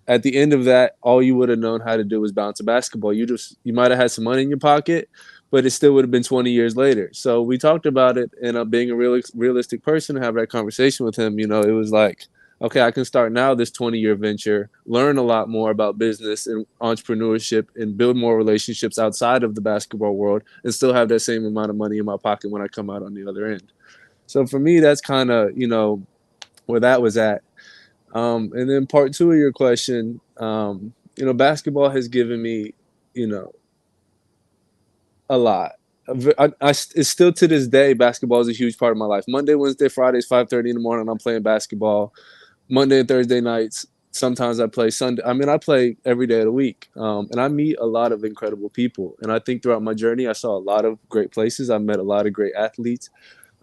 at the end of that, all you would have known how to do was bounce a basketball. You might have had some money in your pocket, but it still would have been 20 years later. So we talked about it, and being a realistic person, to have that conversation with him, it was like, okay, I can start now this 20-year venture, learn a lot more about business and entrepreneurship, and build more relationships outside of the basketball world, and still have that same amount of money in my pocket when I come out on the other end. So for me, that's kind of, where that was at. And then part two of your question, basketball has given me, a lot. It's still to this day, basketball is a huge part of my life. Monday, Wednesday, Fridays, 5:30 in the morning, I'm playing basketball. Monday and Thursday nights, sometimes I play Sunday. I play every day of the week. And I meet a lot of incredible people. And I think throughout my journey, I saw a lot of great places. I met a lot of great athletes.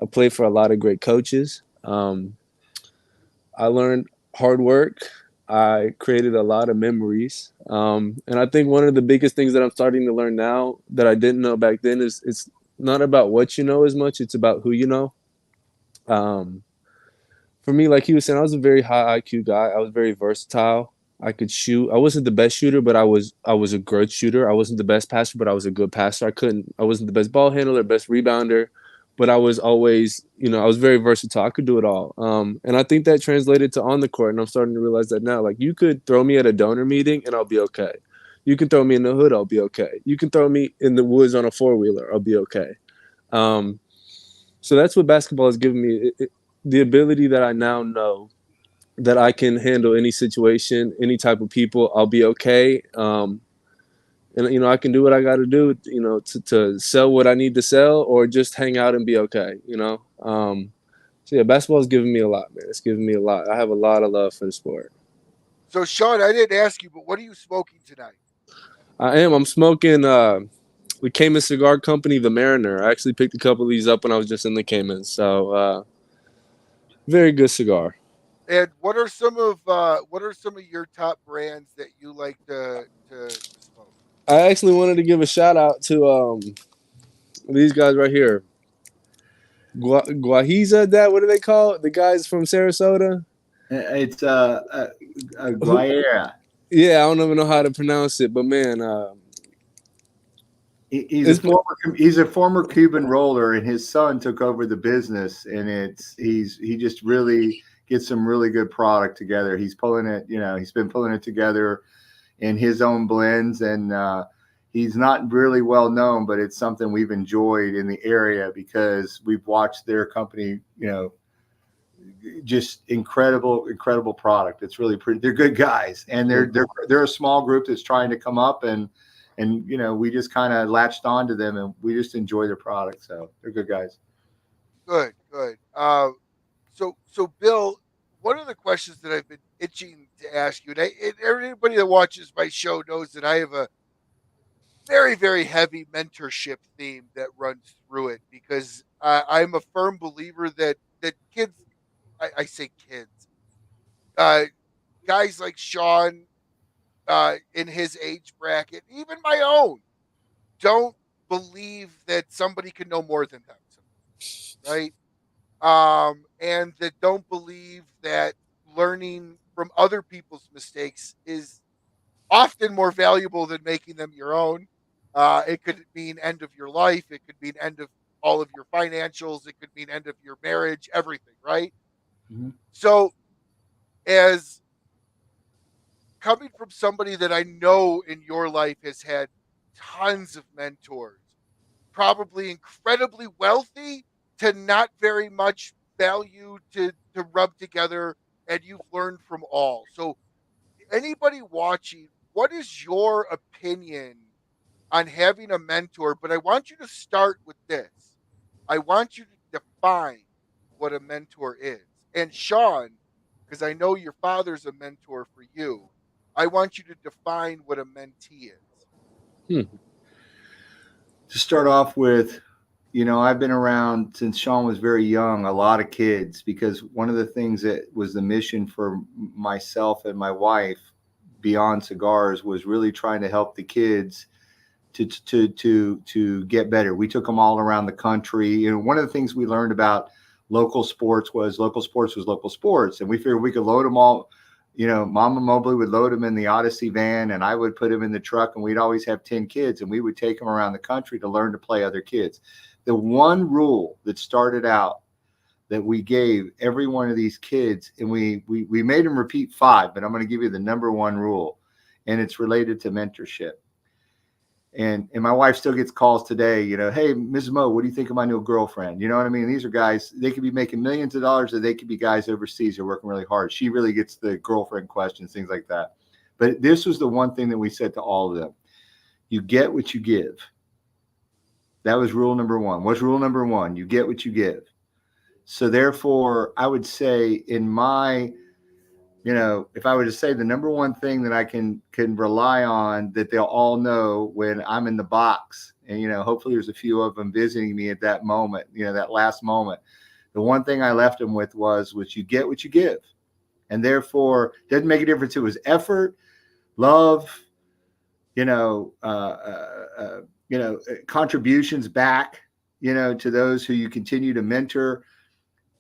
I played for a lot of great coaches. I learned hard work. I created a lot of memories. And I think one of the biggest things that I'm starting to learn now that I didn't know back then is it's not about what you know as much. It's about who you know. For me, like he was saying, I was a very high IQ guy. I was very versatile. I could shoot. I wasn't the best shooter, but I was a good shooter. I wasn't the best passer, but I was a good passer. I wasn't the best ball handler, best rebounder, but I was always, I was very versatile. I could do it all. And I think that translated to on the court, and I'm starting to realize that now. Like you could throw me at a donor meeting and I'll be okay. You can throw me in the hood, I'll be okay. You can throw me in the woods on a four-wheeler, I'll be okay. So that's what basketball has given me. The ability that I now know that I can handle any situation, any type of people, I'll be okay. And I can do what I got to do, to sell what I need to sell, or just hang out and be okay. So yeah, basketball has given me a lot, man. It's given me a lot. I have a lot of love for the sport. So, Sean, I didn't ask you, but what are you smoking tonight? I'm smoking the Cayman Cigar Company, the Mariner. I actually picked a couple of these up when I was just in the Cayman. So very good cigar. And what are some of your top brands that you like to smoke? I actually wanted to give a shout out to these guys right here. Guajiza, what do they call it? The guys from Sarasota? It's Guayera. Yeah, I don't even know how to pronounce it, but man, he's a former Cuban roller, and his son took over the business, and he just really gets some really good product together. He's pulling it, he's been pulling it together in his own blends, and he's not really well known, but it's something we've enjoyed in the area because we've watched their company, just incredible product. It's really pretty. They're good guys, and they're a small group that's trying to come up, and we just kind of latched onto them, and we just enjoy their product. So they're good guys. Good. So Bill, one of the questions that I've been itching to ask you, and everybody that watches my show knows that I have a very, very heavy mentorship theme that runs through it because I'm a firm believer that kids, I say kids, guys like Sean in his age bracket, even my own, don't believe that somebody can know more than them, right? And that don't believe that learning from other people's mistakes is often more valuable than making them your own. It could mean end of your life. It could mean end of all of your financials. It could mean end of your marriage, everything, right? Mm-hmm. So as coming from somebody that I know in your life has had tons of mentors, probably incredibly wealthy to not very much value to rub together, and you've learned from all. So anybody watching, what is your opinion on having a mentor? But I want you to start with this. I want you to define what a mentor is. And Sean, because I know your father's a mentor for you, I want you to define what a mentee is. To start off with, I've been around since Sean was very young, a lot of kids, because one of the things that was the mission for myself and my wife beyond cigars was really trying to help the kids to get better. We took them all around the country. One of the things we learned about local sports was local sports. And we figured we could load them all. Mama Mobley would load them in the Odyssey van, and I would put them in the truck, and we'd always have 10 kids, and we would take them around the country to learn to play other kids. The one rule that started out that we gave every one of these kids, and we made them repeat 5, but I'm going to give you the number one rule, and it's related to mentorship. And my wife still gets calls today, hey, Ms. Mo, what do you think of my new girlfriend? You know what I mean? These are guys, they could be making millions of dollars, or they could be guys overseas who are working really hard. She really gets the girlfriend questions, things like that. But this was the one thing that we said to all of them. You get what you give. That was rule number one. What's rule number one? You get what you give. So therefore, I would say in my, if I were to say the number one thing that I can rely on that they'll all know when I'm in the box, and, hopefully there's a few of them visiting me at that moment, that last moment. The one thing I left them with was you get what you give. And therefore, it doesn't make a difference. It was effort, love, contributions back, to those who you continue to mentor.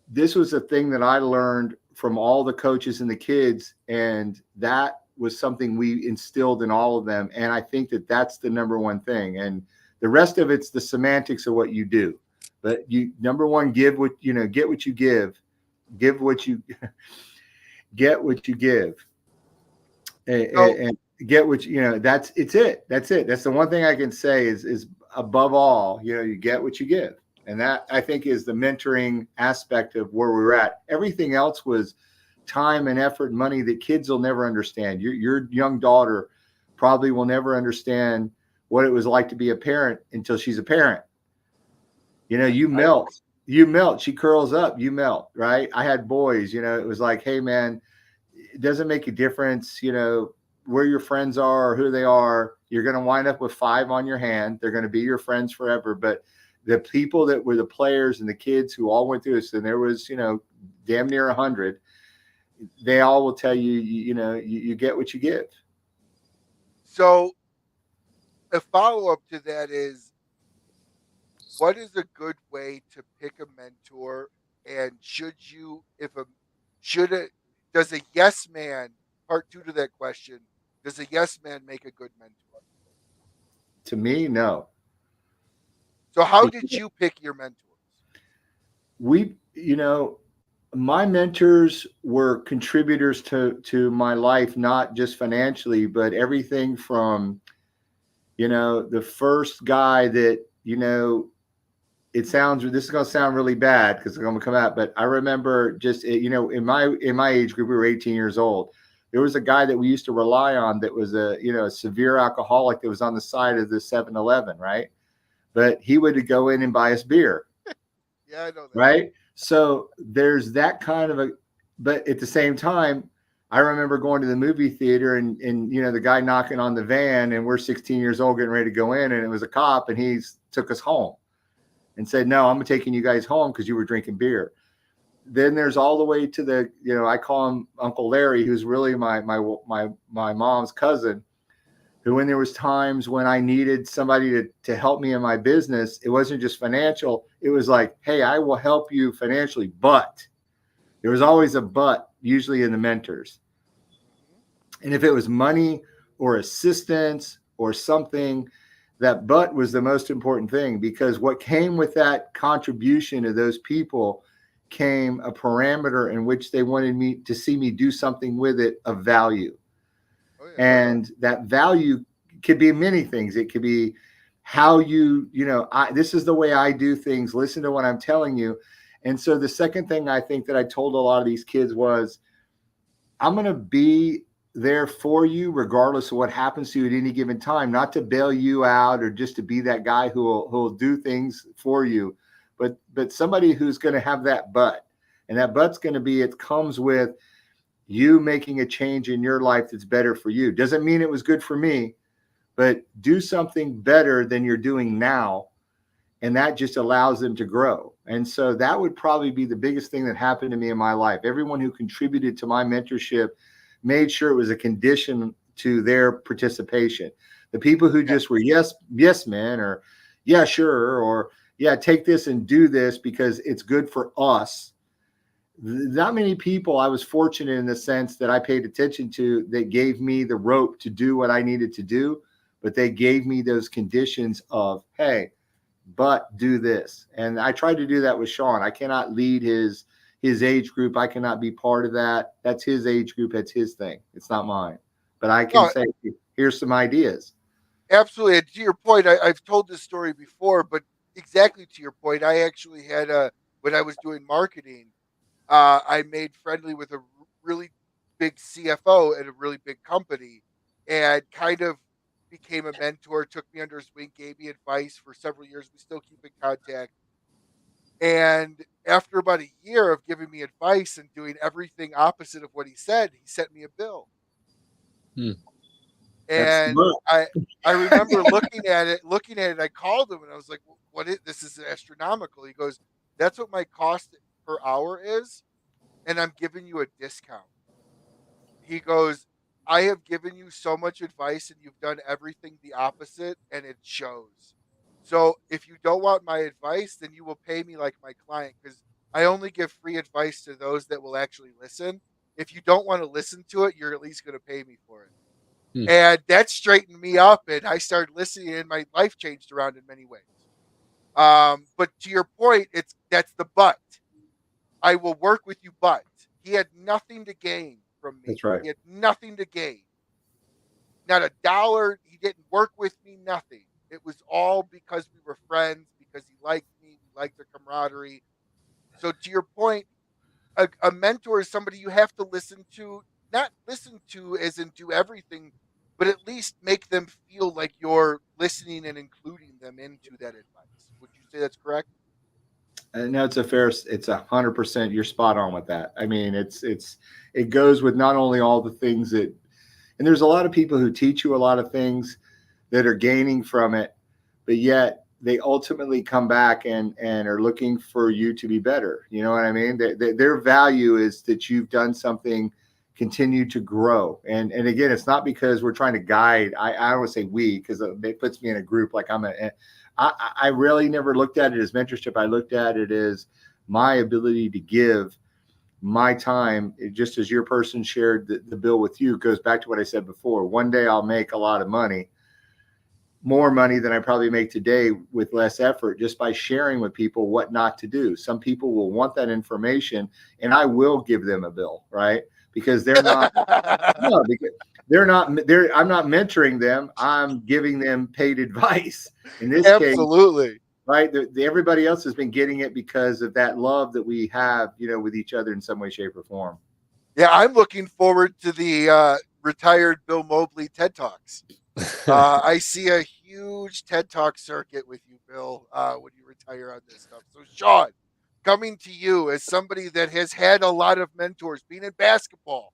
this was a thing that I learned from all the coaches and the kids, and that was something we instilled in all of them. And I think that that's the number one thing. And the rest of it's the semantics of what you do. But you, number one, give what, get what you give what you get what you give, and get what that's it. That's the one thing I can say is above all, you get what you give. And that, I think, is the mentoring aspect of where we're at. Everything else was time and effort and money that kids will never understand. Your young daughter probably will never understand what it was like to be a parent until she's a parent. You melt. You melt. She curls up. You melt, right? I had boys, it was like, hey, man, it doesn't make a difference, where your friends are or who they are. You're going to wind up with 5 on your hand. They're going to be your friends forever. But the people that were the players and the kids who all went through this, and there was, damn near 100, they all will tell you, you get what you give. So a follow-up to that is, what is a good way to pick a mentor? And does a yes man, part 2 to that question, does a yes man make a good mentor? To me, no. So how did you pick your mentors? My mentors were contributors to my life, not just financially, but everything from, the first guy that, this is going to sound really bad because I'm going to come out, but I remember just, in my age group, we were 18 years old. There was a guy that we used to rely on that was a severe alcoholic that was on the side of the 7-Eleven, right? But he would go in and buy us beer. Yeah, I know that. Right. So there's that kind of but at the same time, I remember going to the movie theater and the guy knocking on the van, and we're 16 years old getting ready to go in, and it was a cop, and he took us home and said, no, I'm taking you guys home because you were drinking beer. Then there's all the way to the, I call him Uncle Larry, who's really my mom's cousin, who, when there was times when I needed somebody to help me in my business, it wasn't just financial. It was like, hey, I will help you financially, but there was always a but, usually in the mentors. And if it was money or assistance or something, that but was the most important thing, because what came with that contribution of those people came a parameter in which they wanted me to see me do something with it of value. Oh, yeah. And that value could be many things. It could be how this is the way I do things. Listen to what I'm telling you. And so the second thing I think that I told a lot of these kids was, I'm going to be there for you regardless of what happens to you at any given time, not to bail you out or just to be that guy who will do things for you, but somebody who's going to have that but. And that but's going to be, it comes with you making a change in your life that's better for you. Doesn't mean it was good for me, but do something better than you're doing now. And that just allows them to grow. And so that would probably be the biggest thing that happened to me in my life. Everyone who contributed to my mentorship made sure it was a condition to their participation. The people who just were yes, man, or yeah, sure, or yeah, take this and do this because it's good for us. Not many people I was fortunate in the sense that I paid attention to that gave me the rope to do what I needed to do, but they gave me those conditions of, hey, but do this. And I tried to do that with Sean. I cannot lead his age group. I cannot be part of that. That's his age group. That's his thing. It's not mine. But I can say, here's some ideas. Absolutely. And to your point, I've told this story before, but exactly to your point, I actually had when I was doing marketing, I made friendly with a really big CFO at a really big company, and kind of became a mentor, took me under his wing, gave me advice for several years. We still keep in contact. And after about a year of giving me advice and doing everything opposite of what he said, he sent me a bill. And I remember looking at it, I called him and I was like, this is astronomical. He goes, that's what my cost per hour is, and I'm giving you a discount. He goes, I have given you so much advice and you've done everything the opposite, and it shows. So if you don't want my advice, then you will pay me like my client, because I only give free advice to those that will actually listen. If you don't want to listen to it, you're at least going to pay me for it. Hmm. And that straightened me up, and I started listening, and my life changed around in many ways. But to your point, that's the but. I will work with you, but he had nothing to gain from me. That's right. He had nothing to gain. Not a dollar. He didn't work with me, nothing. It was all because we were friends, because he liked me, we liked the camaraderie. So to your point, a mentor is somebody you have to listen to, not listen to as in do everything, but at least make them feel like you're listening and including them into that advice. Would you say that's correct? And no, it's 100%. You're spot on with that. I mean, it goes with not only all the things that, and there's a lot of people who teach you a lot of things that are gaining from it, but yet they ultimately come back and are looking for you to be better. You know what I mean? Their value is that you've done something, continue to grow. And again, it's not because we're trying to guide. I always say we, because it puts me in a group like I really never looked at it as mentorship. I looked at it as my ability to give my time, just as your person shared the bill with you. It goes back to what I said before. One day I'll make a lot of money, more money than I probably make today with less effort, just by sharing with people what not to do. Some people will want that information, and I will give them a bill, right? Because they're not, no, because I'm not mentoring them. I'm giving them paid advice. In this case, Absolutely. right? Everybody else has been getting it because of that love that we have, with each other in some way, shape, or form. Yeah, I'm looking forward to the retired Bill Mobley TED Talks. I see a huge TED Talk circuit with you, Bill, when you retire on this stuff. So, Sean, coming to you as somebody that has had a lot of mentors, being in basketball,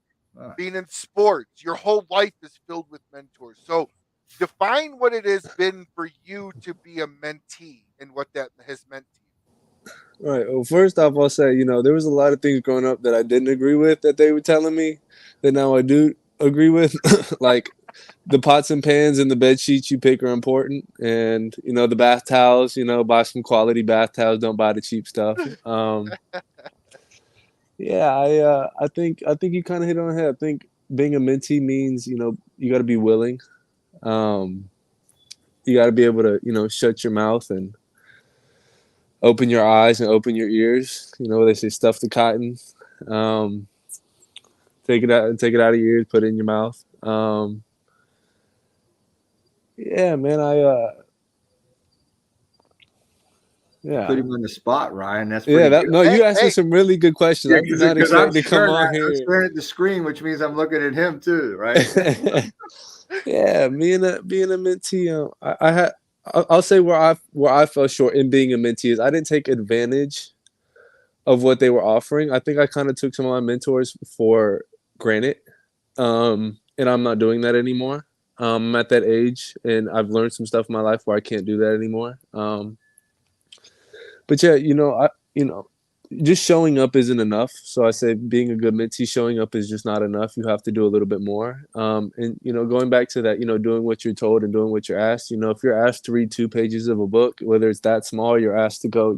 being in sports, your whole life is filled with mentors. So, define what it has been for you to be a mentee and what that has meant to you. Right. Well, first off, I'll say, there was a lot of things growing up that I didn't agree with that they were telling me that now I do agree with. Like the pots and pans and the bed sheets you pick are important. And, the bath towels, buy some quality bath towels. Don't buy the cheap stuff. Yeah, I think you kind of hit on the head. I think being a mentee means, you got to be willing. Um, you got to be able to, shut your mouth and open your eyes and open your ears. They say stuff the cotton. Um, take it out of your ears, put it in your mouth. Yeah, man. Put Yeah, him on the spot, Ryan. That's yeah. pretty good. No, Hey, you asked me hey, some really good questions. Yeah, I did not because I'm expect to come on I'm here. staring at the screen, which means I'm looking at him too, right? Yeah, being a mentee, I had. I'll say where I fell short in being a mentee is I didn't take advantage of what they were offering. I think I kind of took some of my mentors for granted, and I'm not doing that anymore. I'm at that age, and I've learned some stuff in my life where I can't do that anymore. But yeah, just showing up isn't enough. So I say being a good mentee, showing up is just not enough. You have to do a little bit more. And going back to that, doing what you're told and doing what you're asked. If you're asked to read 2 pages of a book, whether it's that small, you're asked to go,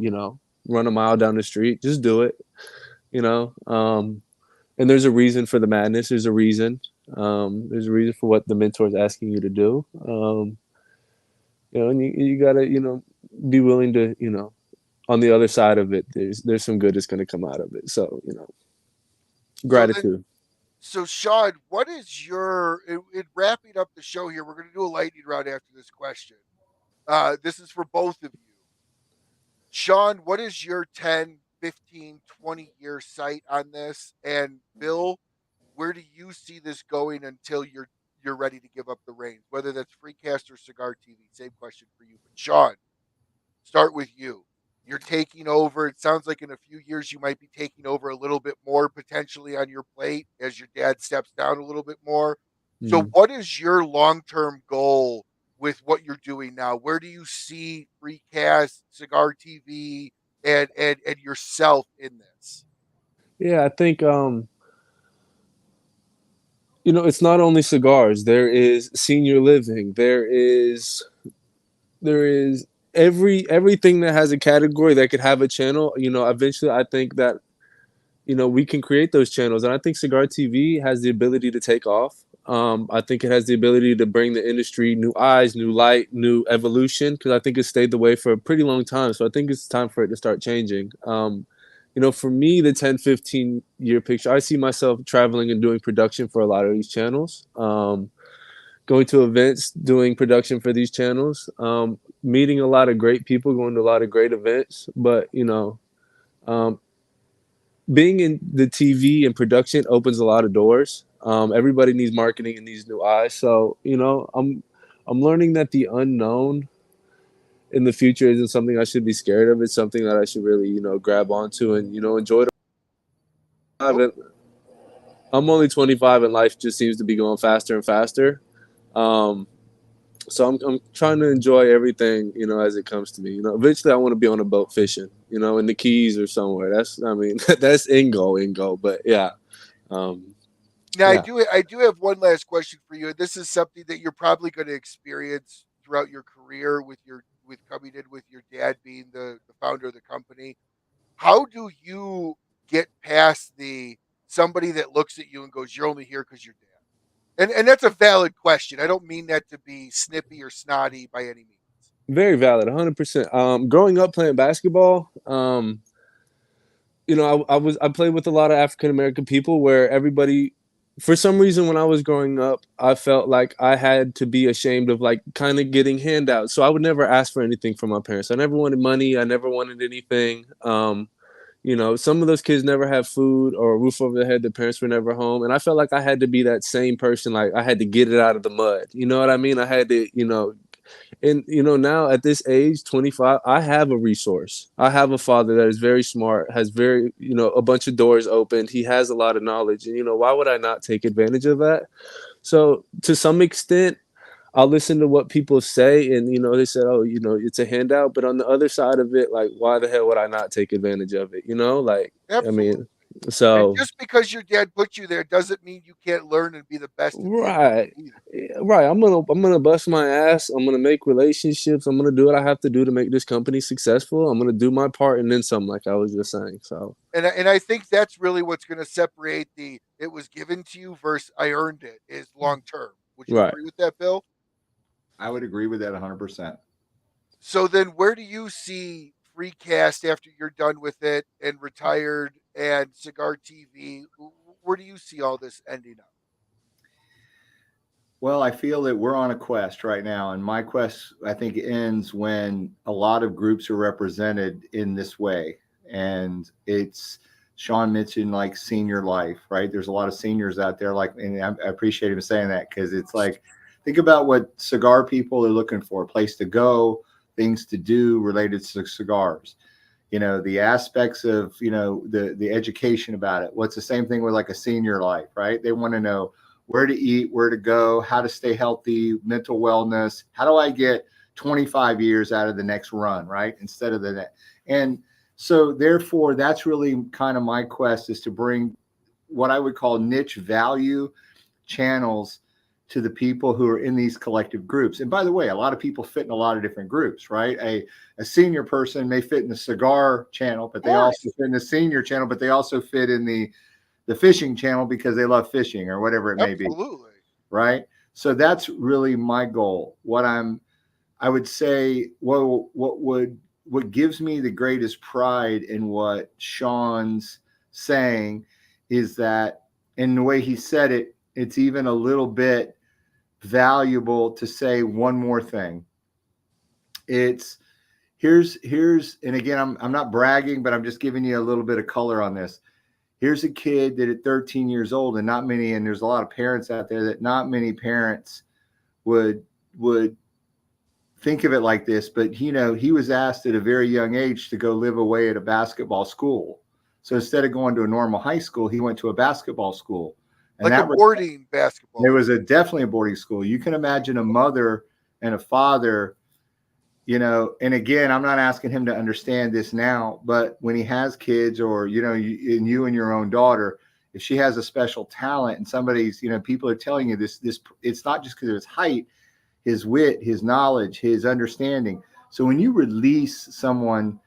run a mile down the street, just do it. You know, and there's a reason for the madness. There's a reason. There's a reason for what the mentor is asking you to do. And you gotta, be willing to, on the other side of it, there's some good that's going to come out of it. So, so then, gratitude. so Sean, what is in wrapping up the show here? We're going to do a lightning round after this question. This is for both of you. Sean, what is your 10, 15, 20-year sight on this? And Bill, where do you see this going until you're ready to give up the reins? Whether that's FreeCast or Cigar TV, same question for you. But Sean, start with you. You're taking over. It sounds like in a few years you might be taking over a little bit more potentially on your plate as your dad steps down a little bit more. So, Mm. what is your long term goal with what you're doing now? Where do you see FreeCast, Cigar TV, and yourself in this? Yeah, I think it's not only cigars. There is senior living. There is everything that has a category that could have a channel, you know, eventually I think that, you know, we can create those channels. And I think Cigar TV has the ability to take off. I think it has the ability to bring the industry new eyes, new light, new evolution, because I think it stayed the way for a pretty long time. So I think it's time for it to start changing. You know, for me, the 10, 15-year picture, I see myself traveling and doing production for a lot of these channels, going to events, doing production for these channels, meeting a lot of great people, going to a lot of great events. But, you know, being in the TV and production opens a lot of doors. Everybody needs marketing and needs new eyes. So, you know, I'm learning that the unknown in the future isn't something I should be scared of. It's something that I should really, you know, grab onto and, you know, enjoy. I'm only 25 and life just seems to be going faster and faster. So I'm trying to enjoy everything, you know, as it comes to me. You know, eventually I want to be on a boat fishing, you know, in the Keys or somewhere. That's, I mean, that's in goal. But yeah. Now Yeah. I do have one last question for you. This is something that you're probably going to experience throughout your career with coming in with your dad being the founder of the company. How do you get past the somebody that looks at you and goes, "You're only here because you're dad"? And that's a valid question. I don't mean that to be snippy or snotty by any means. Very valid, 100%. Growing up playing basketball, you know, I played with a lot of African American people where everybody, for some reason, when I was growing up, I felt like I had to be ashamed of like kind of getting handouts. So I would never ask for anything from my parents. I never wanted money. I never wanted anything. You know, some of those kids never had food or a roof over their head. Their parents were never home. And I felt like I had to be that same person. Like I had to get it out of the mud. You know what I mean? I had to, you know, and, you know, now at this age, 25, I have a resource. I have a father that is very smart, has very, you know, a bunch of doors opened. He has a lot of knowledge. And, you know, why would I not take advantage of that? So to some extent, I'll listen to what people say, and you know, they said, "Oh, you know, it's a handout." But on the other side of it, like, why the hell would I not take advantage of it? You know, like, I Absolutely. mean, And so just because your dad put you there doesn't mean you can't learn and be the best at being right, either. right. I'm gonna bust my ass. I'm gonna make relationships. I'm gonna do what I have to do to make this company successful. I'm gonna do my part and then some, like I was just saying. So And I think that's really what's going to separate the "it was given to you" versus "I earned it" is long term. Would you right. agree with that, Bill? I would agree with that 100%. So then, where do you see FreeCast after you're done with it and retired, and Cigar TV? Where do you see all this ending up? Well, I feel that we're on a quest right now, and my quest, I think, ends when a lot of groups are represented in this way. And it's Sean mentioned like senior life, right? There's a lot of seniors out there, like, and I appreciate him saying that because it's like, think about what cigar people are looking for: a place to go, things to do related to cigars. You know, the aspects of, you know, the education about it. What's the same thing with like a senior life, right? They want to know where to eat, where to go, how to stay healthy, mental wellness. How do I get 25 years out of the next run, right? Instead of the next. And so therefore, that's really kind of my quest, is to bring what I would call niche value channels to the people who are in these collective groups. And by the way, a lot of people fit in a lot of different groups, right? A senior person may fit in the cigar channel, but they also fit in the senior channel, but they also fit in the fishing channel because they love fishing or whatever it may be. Absolutely. Right. So that's really my goal. I would say, well, what gives me the greatest pride in what Sean's saying is that in the way he said it, it's even a little bit valuable to say one more thing. It's here's, and again, I'm not bragging, but I'm just giving you a little bit of color on this. Here's a kid that at 13 years old, and there's a lot of parents out there that not many parents would think of it like this, but you know, he was asked at a very young age to go live away at a basketball school. So instead of going to a normal high school, he went to a basketball school. And Like a boarding basketball. It was definitely a boarding school. You can imagine a mother and a father, you know, and again, I'm not asking him to understand this now, but when he has kids, or, you know, you and your own daughter, if she has a special talent and somebody's, you know, people are telling you this, it's not just because of his height, his wit, his knowledge, his understanding, So when you release someone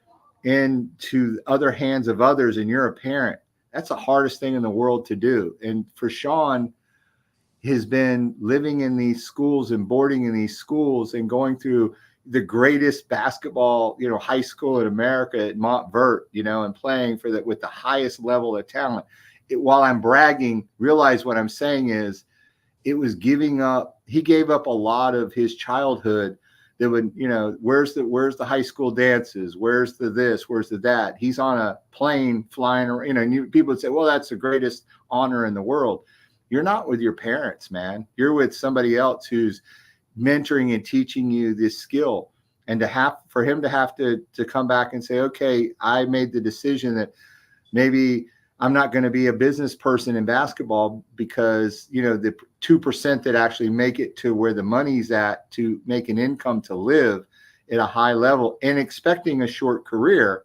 into other hands of others and you're a parent, that's the hardest thing in the world to do. And for Sean, has been living in these schools and boarding in these schools and going through the greatest basketball, high school in America at Montvert, and playing for that with the highest level of talent. While I'm bragging, realize what I'm saying is it was he gave up a lot of his childhood that would, where's the high school dances? Where's the this? Where's the that? He's on a plane flying around, and people would say, well, that's the greatest honor in the world. You're not with your parents, man. You're with somebody else who's mentoring and teaching you this skill. And for him to have to come back and say, okay, I made the decision that maybe I'm not going to be a business person in basketball because, the 2% that actually make it to where the money's at to make an income to live at a high level and expecting a short career,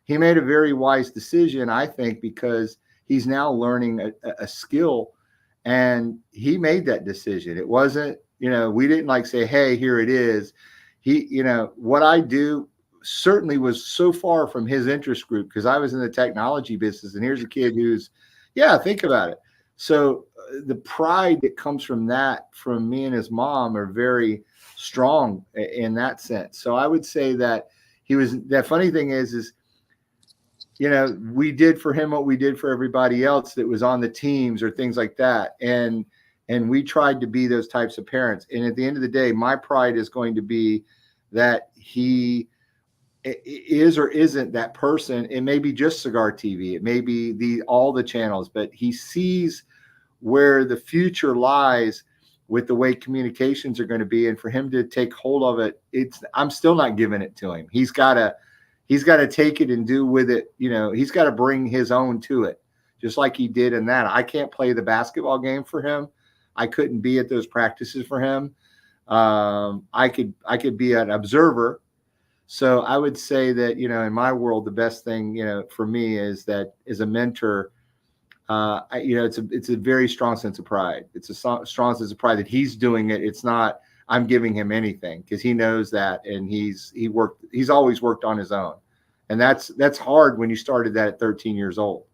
he made a very wise decision, I think, because he's now learning a skill. And he made that decision. It wasn't, we didn't say, hey, here it is. What I do certainly was so far from his interest group because I was in the technology business. And here's a kid who's, think about it. So the pride that comes from that, from me and his mom, are very strong in that sense. So I would say that that funny thing is, we did for him what we did for everybody else that was on the teams or things like that. And we tried to be those types of parents. And at the end of the day, my pride is going to be that he is or isn't that person. It may be just Cigar TV. It may be all the channels, but he sees where the future lies with the way communications are going to be. And for him to take hold of it, I'm still not giving it to him. He's got to take it and do with it. He's got to bring his own to it, just like he did in that. I can't play the basketball game for him. I couldn't be at those practices for him. I could be an observer. So I would say that, in my world, the best thing, for me is that as a mentor, it's a very strong sense of pride. It's a strong sense of pride that he's doing it. It's not, I'm giving him anything, because he knows that. And he's always worked on his own. And that's hard when you started that at 13 years old.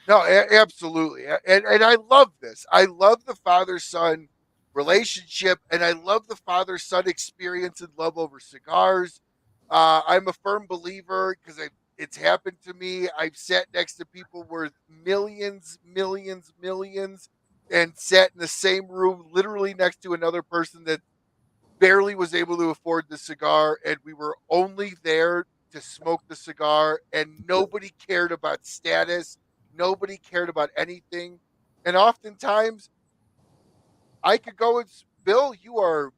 No, absolutely. And I love this. I love the father-son relationship, and I love the father-son experience and love over cigars. I'm a firm believer because it's happened to me. I've sat next to people worth millions, and sat in the same room, literally next to another person that barely was able to afford the cigar, and we were only there to smoke the cigar, and nobody cared about status. Nobody cared about anything. And oftentimes I could go and, Bill, you are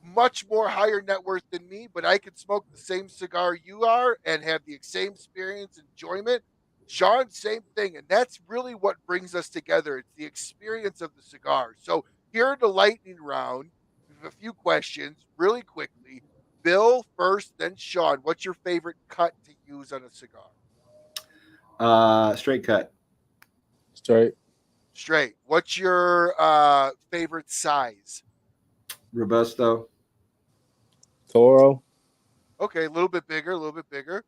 much more higher net worth than me, but I could smoke the same cigar you are and have the same experience, enjoyment. Sean, same thing. And that's really what brings us together. It's the experience of the cigar. So here in the lightning round, we have a few questions really quickly. Bill first, then Sean. What's your favorite cut to use on a cigar? Straight cut. Straight. What's your favorite size? Robusto. Toro. Okay, a little bit bigger.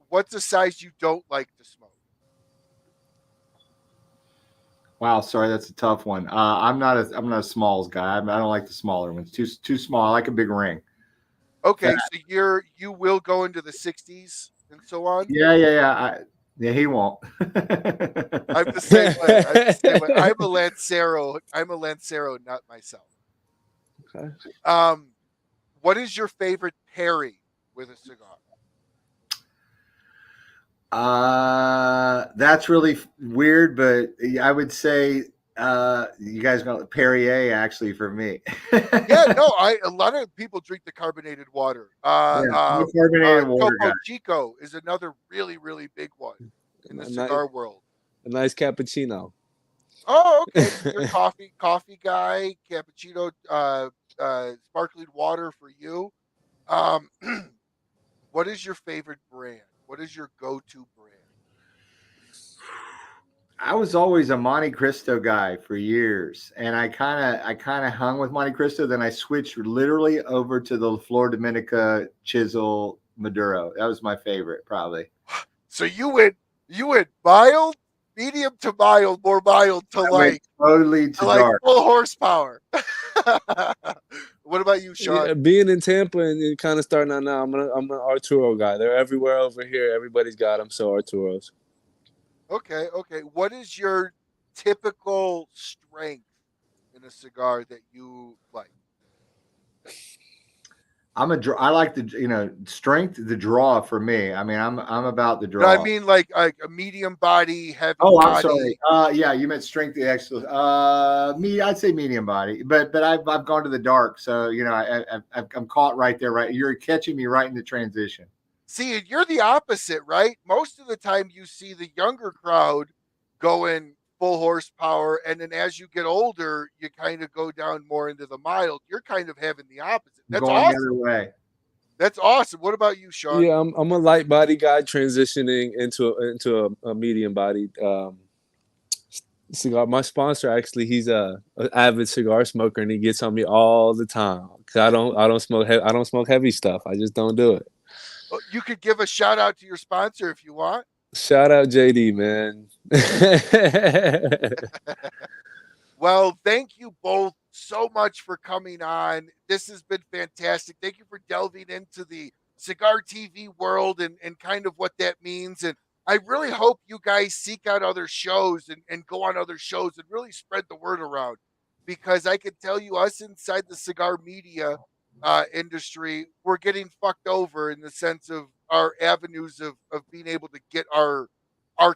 What's a size you don't like to smoke? Wow, sorry, that's a tough one. I'm not a smalls guy. I don't like the smaller ones. Too small. I like a big ring. Okay, so you will go into the 60s and so on. Yeah. He won't. I'm the same way. I'm a Lancero. Nut myself. Okay. What is your favorite pairing with a cigar? That's really weird, but I would say you guys got Perrier actually for me. Yeah, no, a lot of people drink the carbonated water. Carbonated water Topo guy. Chico is another really, really big one in the cigar world. A nice cappuccino. Oh, okay. So you're coffee guy, cappuccino, sparkling water for you. What is your favorite brand? What is your go-to brand? I was always a Monte Cristo guy for years, and I kind of hung with Monte Cristo. Then I switched literally over to the Flor Dominica Chisel Maduro. That was my favorite, probably. So you went mild, medium to mild, more mild I went totally to to like dark. full horsepower. What about you, Sean? Yeah, being in Tampa and kind of starting out now, I'm an Arturo guy. They're everywhere over here. Everybody's got them, so Arturos. Okay, okay. What is your typical strength in a cigar that you like? I like the strength, the draw for me. I mean, I'm about the No, I draw. mean like a medium body, heavy Oh, I'm body. sorry. Yeah, you meant strength the excellent. Me, I'd say medium body, but I've gone to the dark, so I'm caught right there. Right, you're catching me right in the transition. See, and you're the opposite, right? Most of the time you see the younger crowd going full horsepower, and then as you get older, you kind of go down more into the mild. You're kind of having the opposite. That's Going the awesome. other way. That's awesome. What about you, Sean? Yeah, I'm a light body guy transitioning into a medium body cigar. My sponsor actually, he's a avid cigar smoker, and he gets on me all the time because I don't smoke heavy stuff. I just don't do it. You could give a shout out to your sponsor if you want. Shout out JD, man. Well, thank you both so much for coming on. This has been fantastic. Thank you for delving into the Cigar TV world and kind of what that means. And I really hope you guys seek out other shows and go on other shows and really spread the word around, because I can tell you, us inside the cigar media industry, we're getting fucked over in the sense of our avenues of being able to get our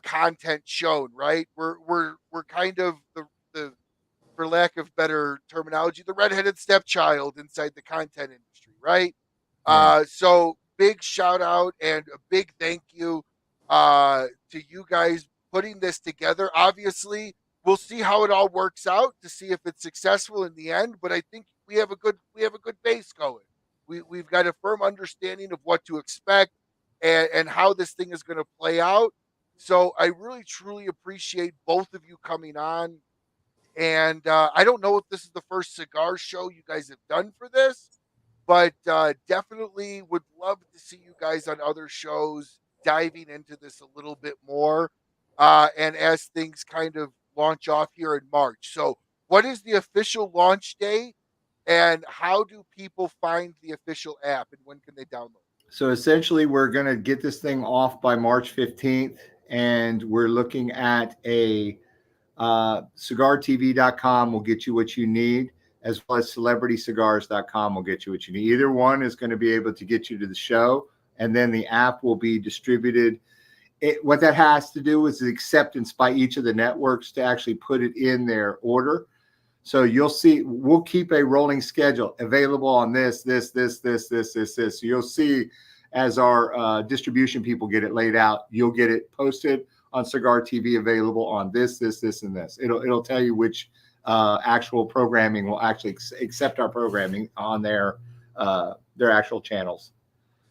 content shown, right? We're kind of the for lack of better terminology, the redheaded stepchild inside the content industry, right? Yeah. So big shout out and a big thank you to you guys putting this together. Obviously, we'll see how it all works out to see if it's successful in the end. But I think we have a good base going. We've got a firm understanding of what to expect and how this thing is going to play out. So I really truly appreciate both of you coming on, and I don't know if this is the first cigar show you guys have done for this, but definitely would love to see you guys on other shows diving into this a little bit more. And as things kind of launch off here in March. So, what is the official launch date, and how do people find the official app, and when can they download it? So essentially, we're going to get this thing off by March 15th, and we're looking at a CigarTv.com will get you what you need, as well as CelebrityCigars.com will get you what you need. Either one is going to be able to get you to the show, and then the app will be distributed. What that has to do is the acceptance by each of the networks to actually put it in their order. So you'll see, we'll keep a rolling schedule available on this. So you'll see as our distribution people get it laid out, you'll get it posted on Cigar TV, available on this, and this. It'll tell you which actual programming will actually accept our programming on their actual channels.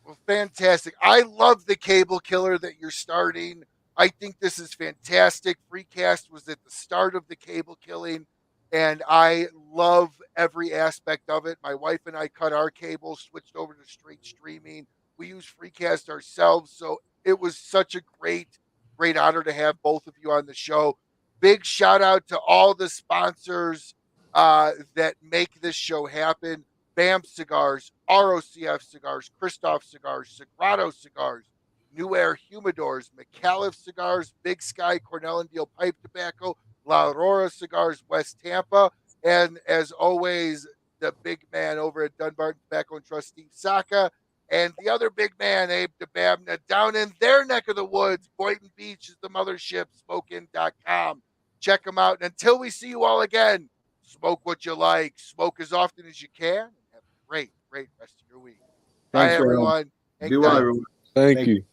Well, fantastic. I love the cable killer that you're starting. I think this is fantastic. FreeCast was at the start of the cable killing, and I love every aspect of it. My wife and I cut our cable, switched over to straight streaming. We use FreeCast ourselves, so it was such a great honor to have both of you on the show. Big shout out to all the sponsors that make this show happen. BAMF Cigars, ROCF Cigars, Kristoff Cigars, Sagrado Cigars, New Air Humidors, Micallef Cigars, Big Sky, Cornell and Diehl Pipe Tobacco, La Aurora Cigars, West Tampa, and as always, the big man over at Dunbarton Tobacco and Trust, Steve Saka, and the other big man, Abe DeBabna, down in their neck of the woods. Boynton Beach is the mothership, smokein.com. Check them out. And until we see you all again, smoke what you like, smoke as often as you can, and have a great rest of your week. Bye, Thanks, everyone. Be well, everyone. Thank you.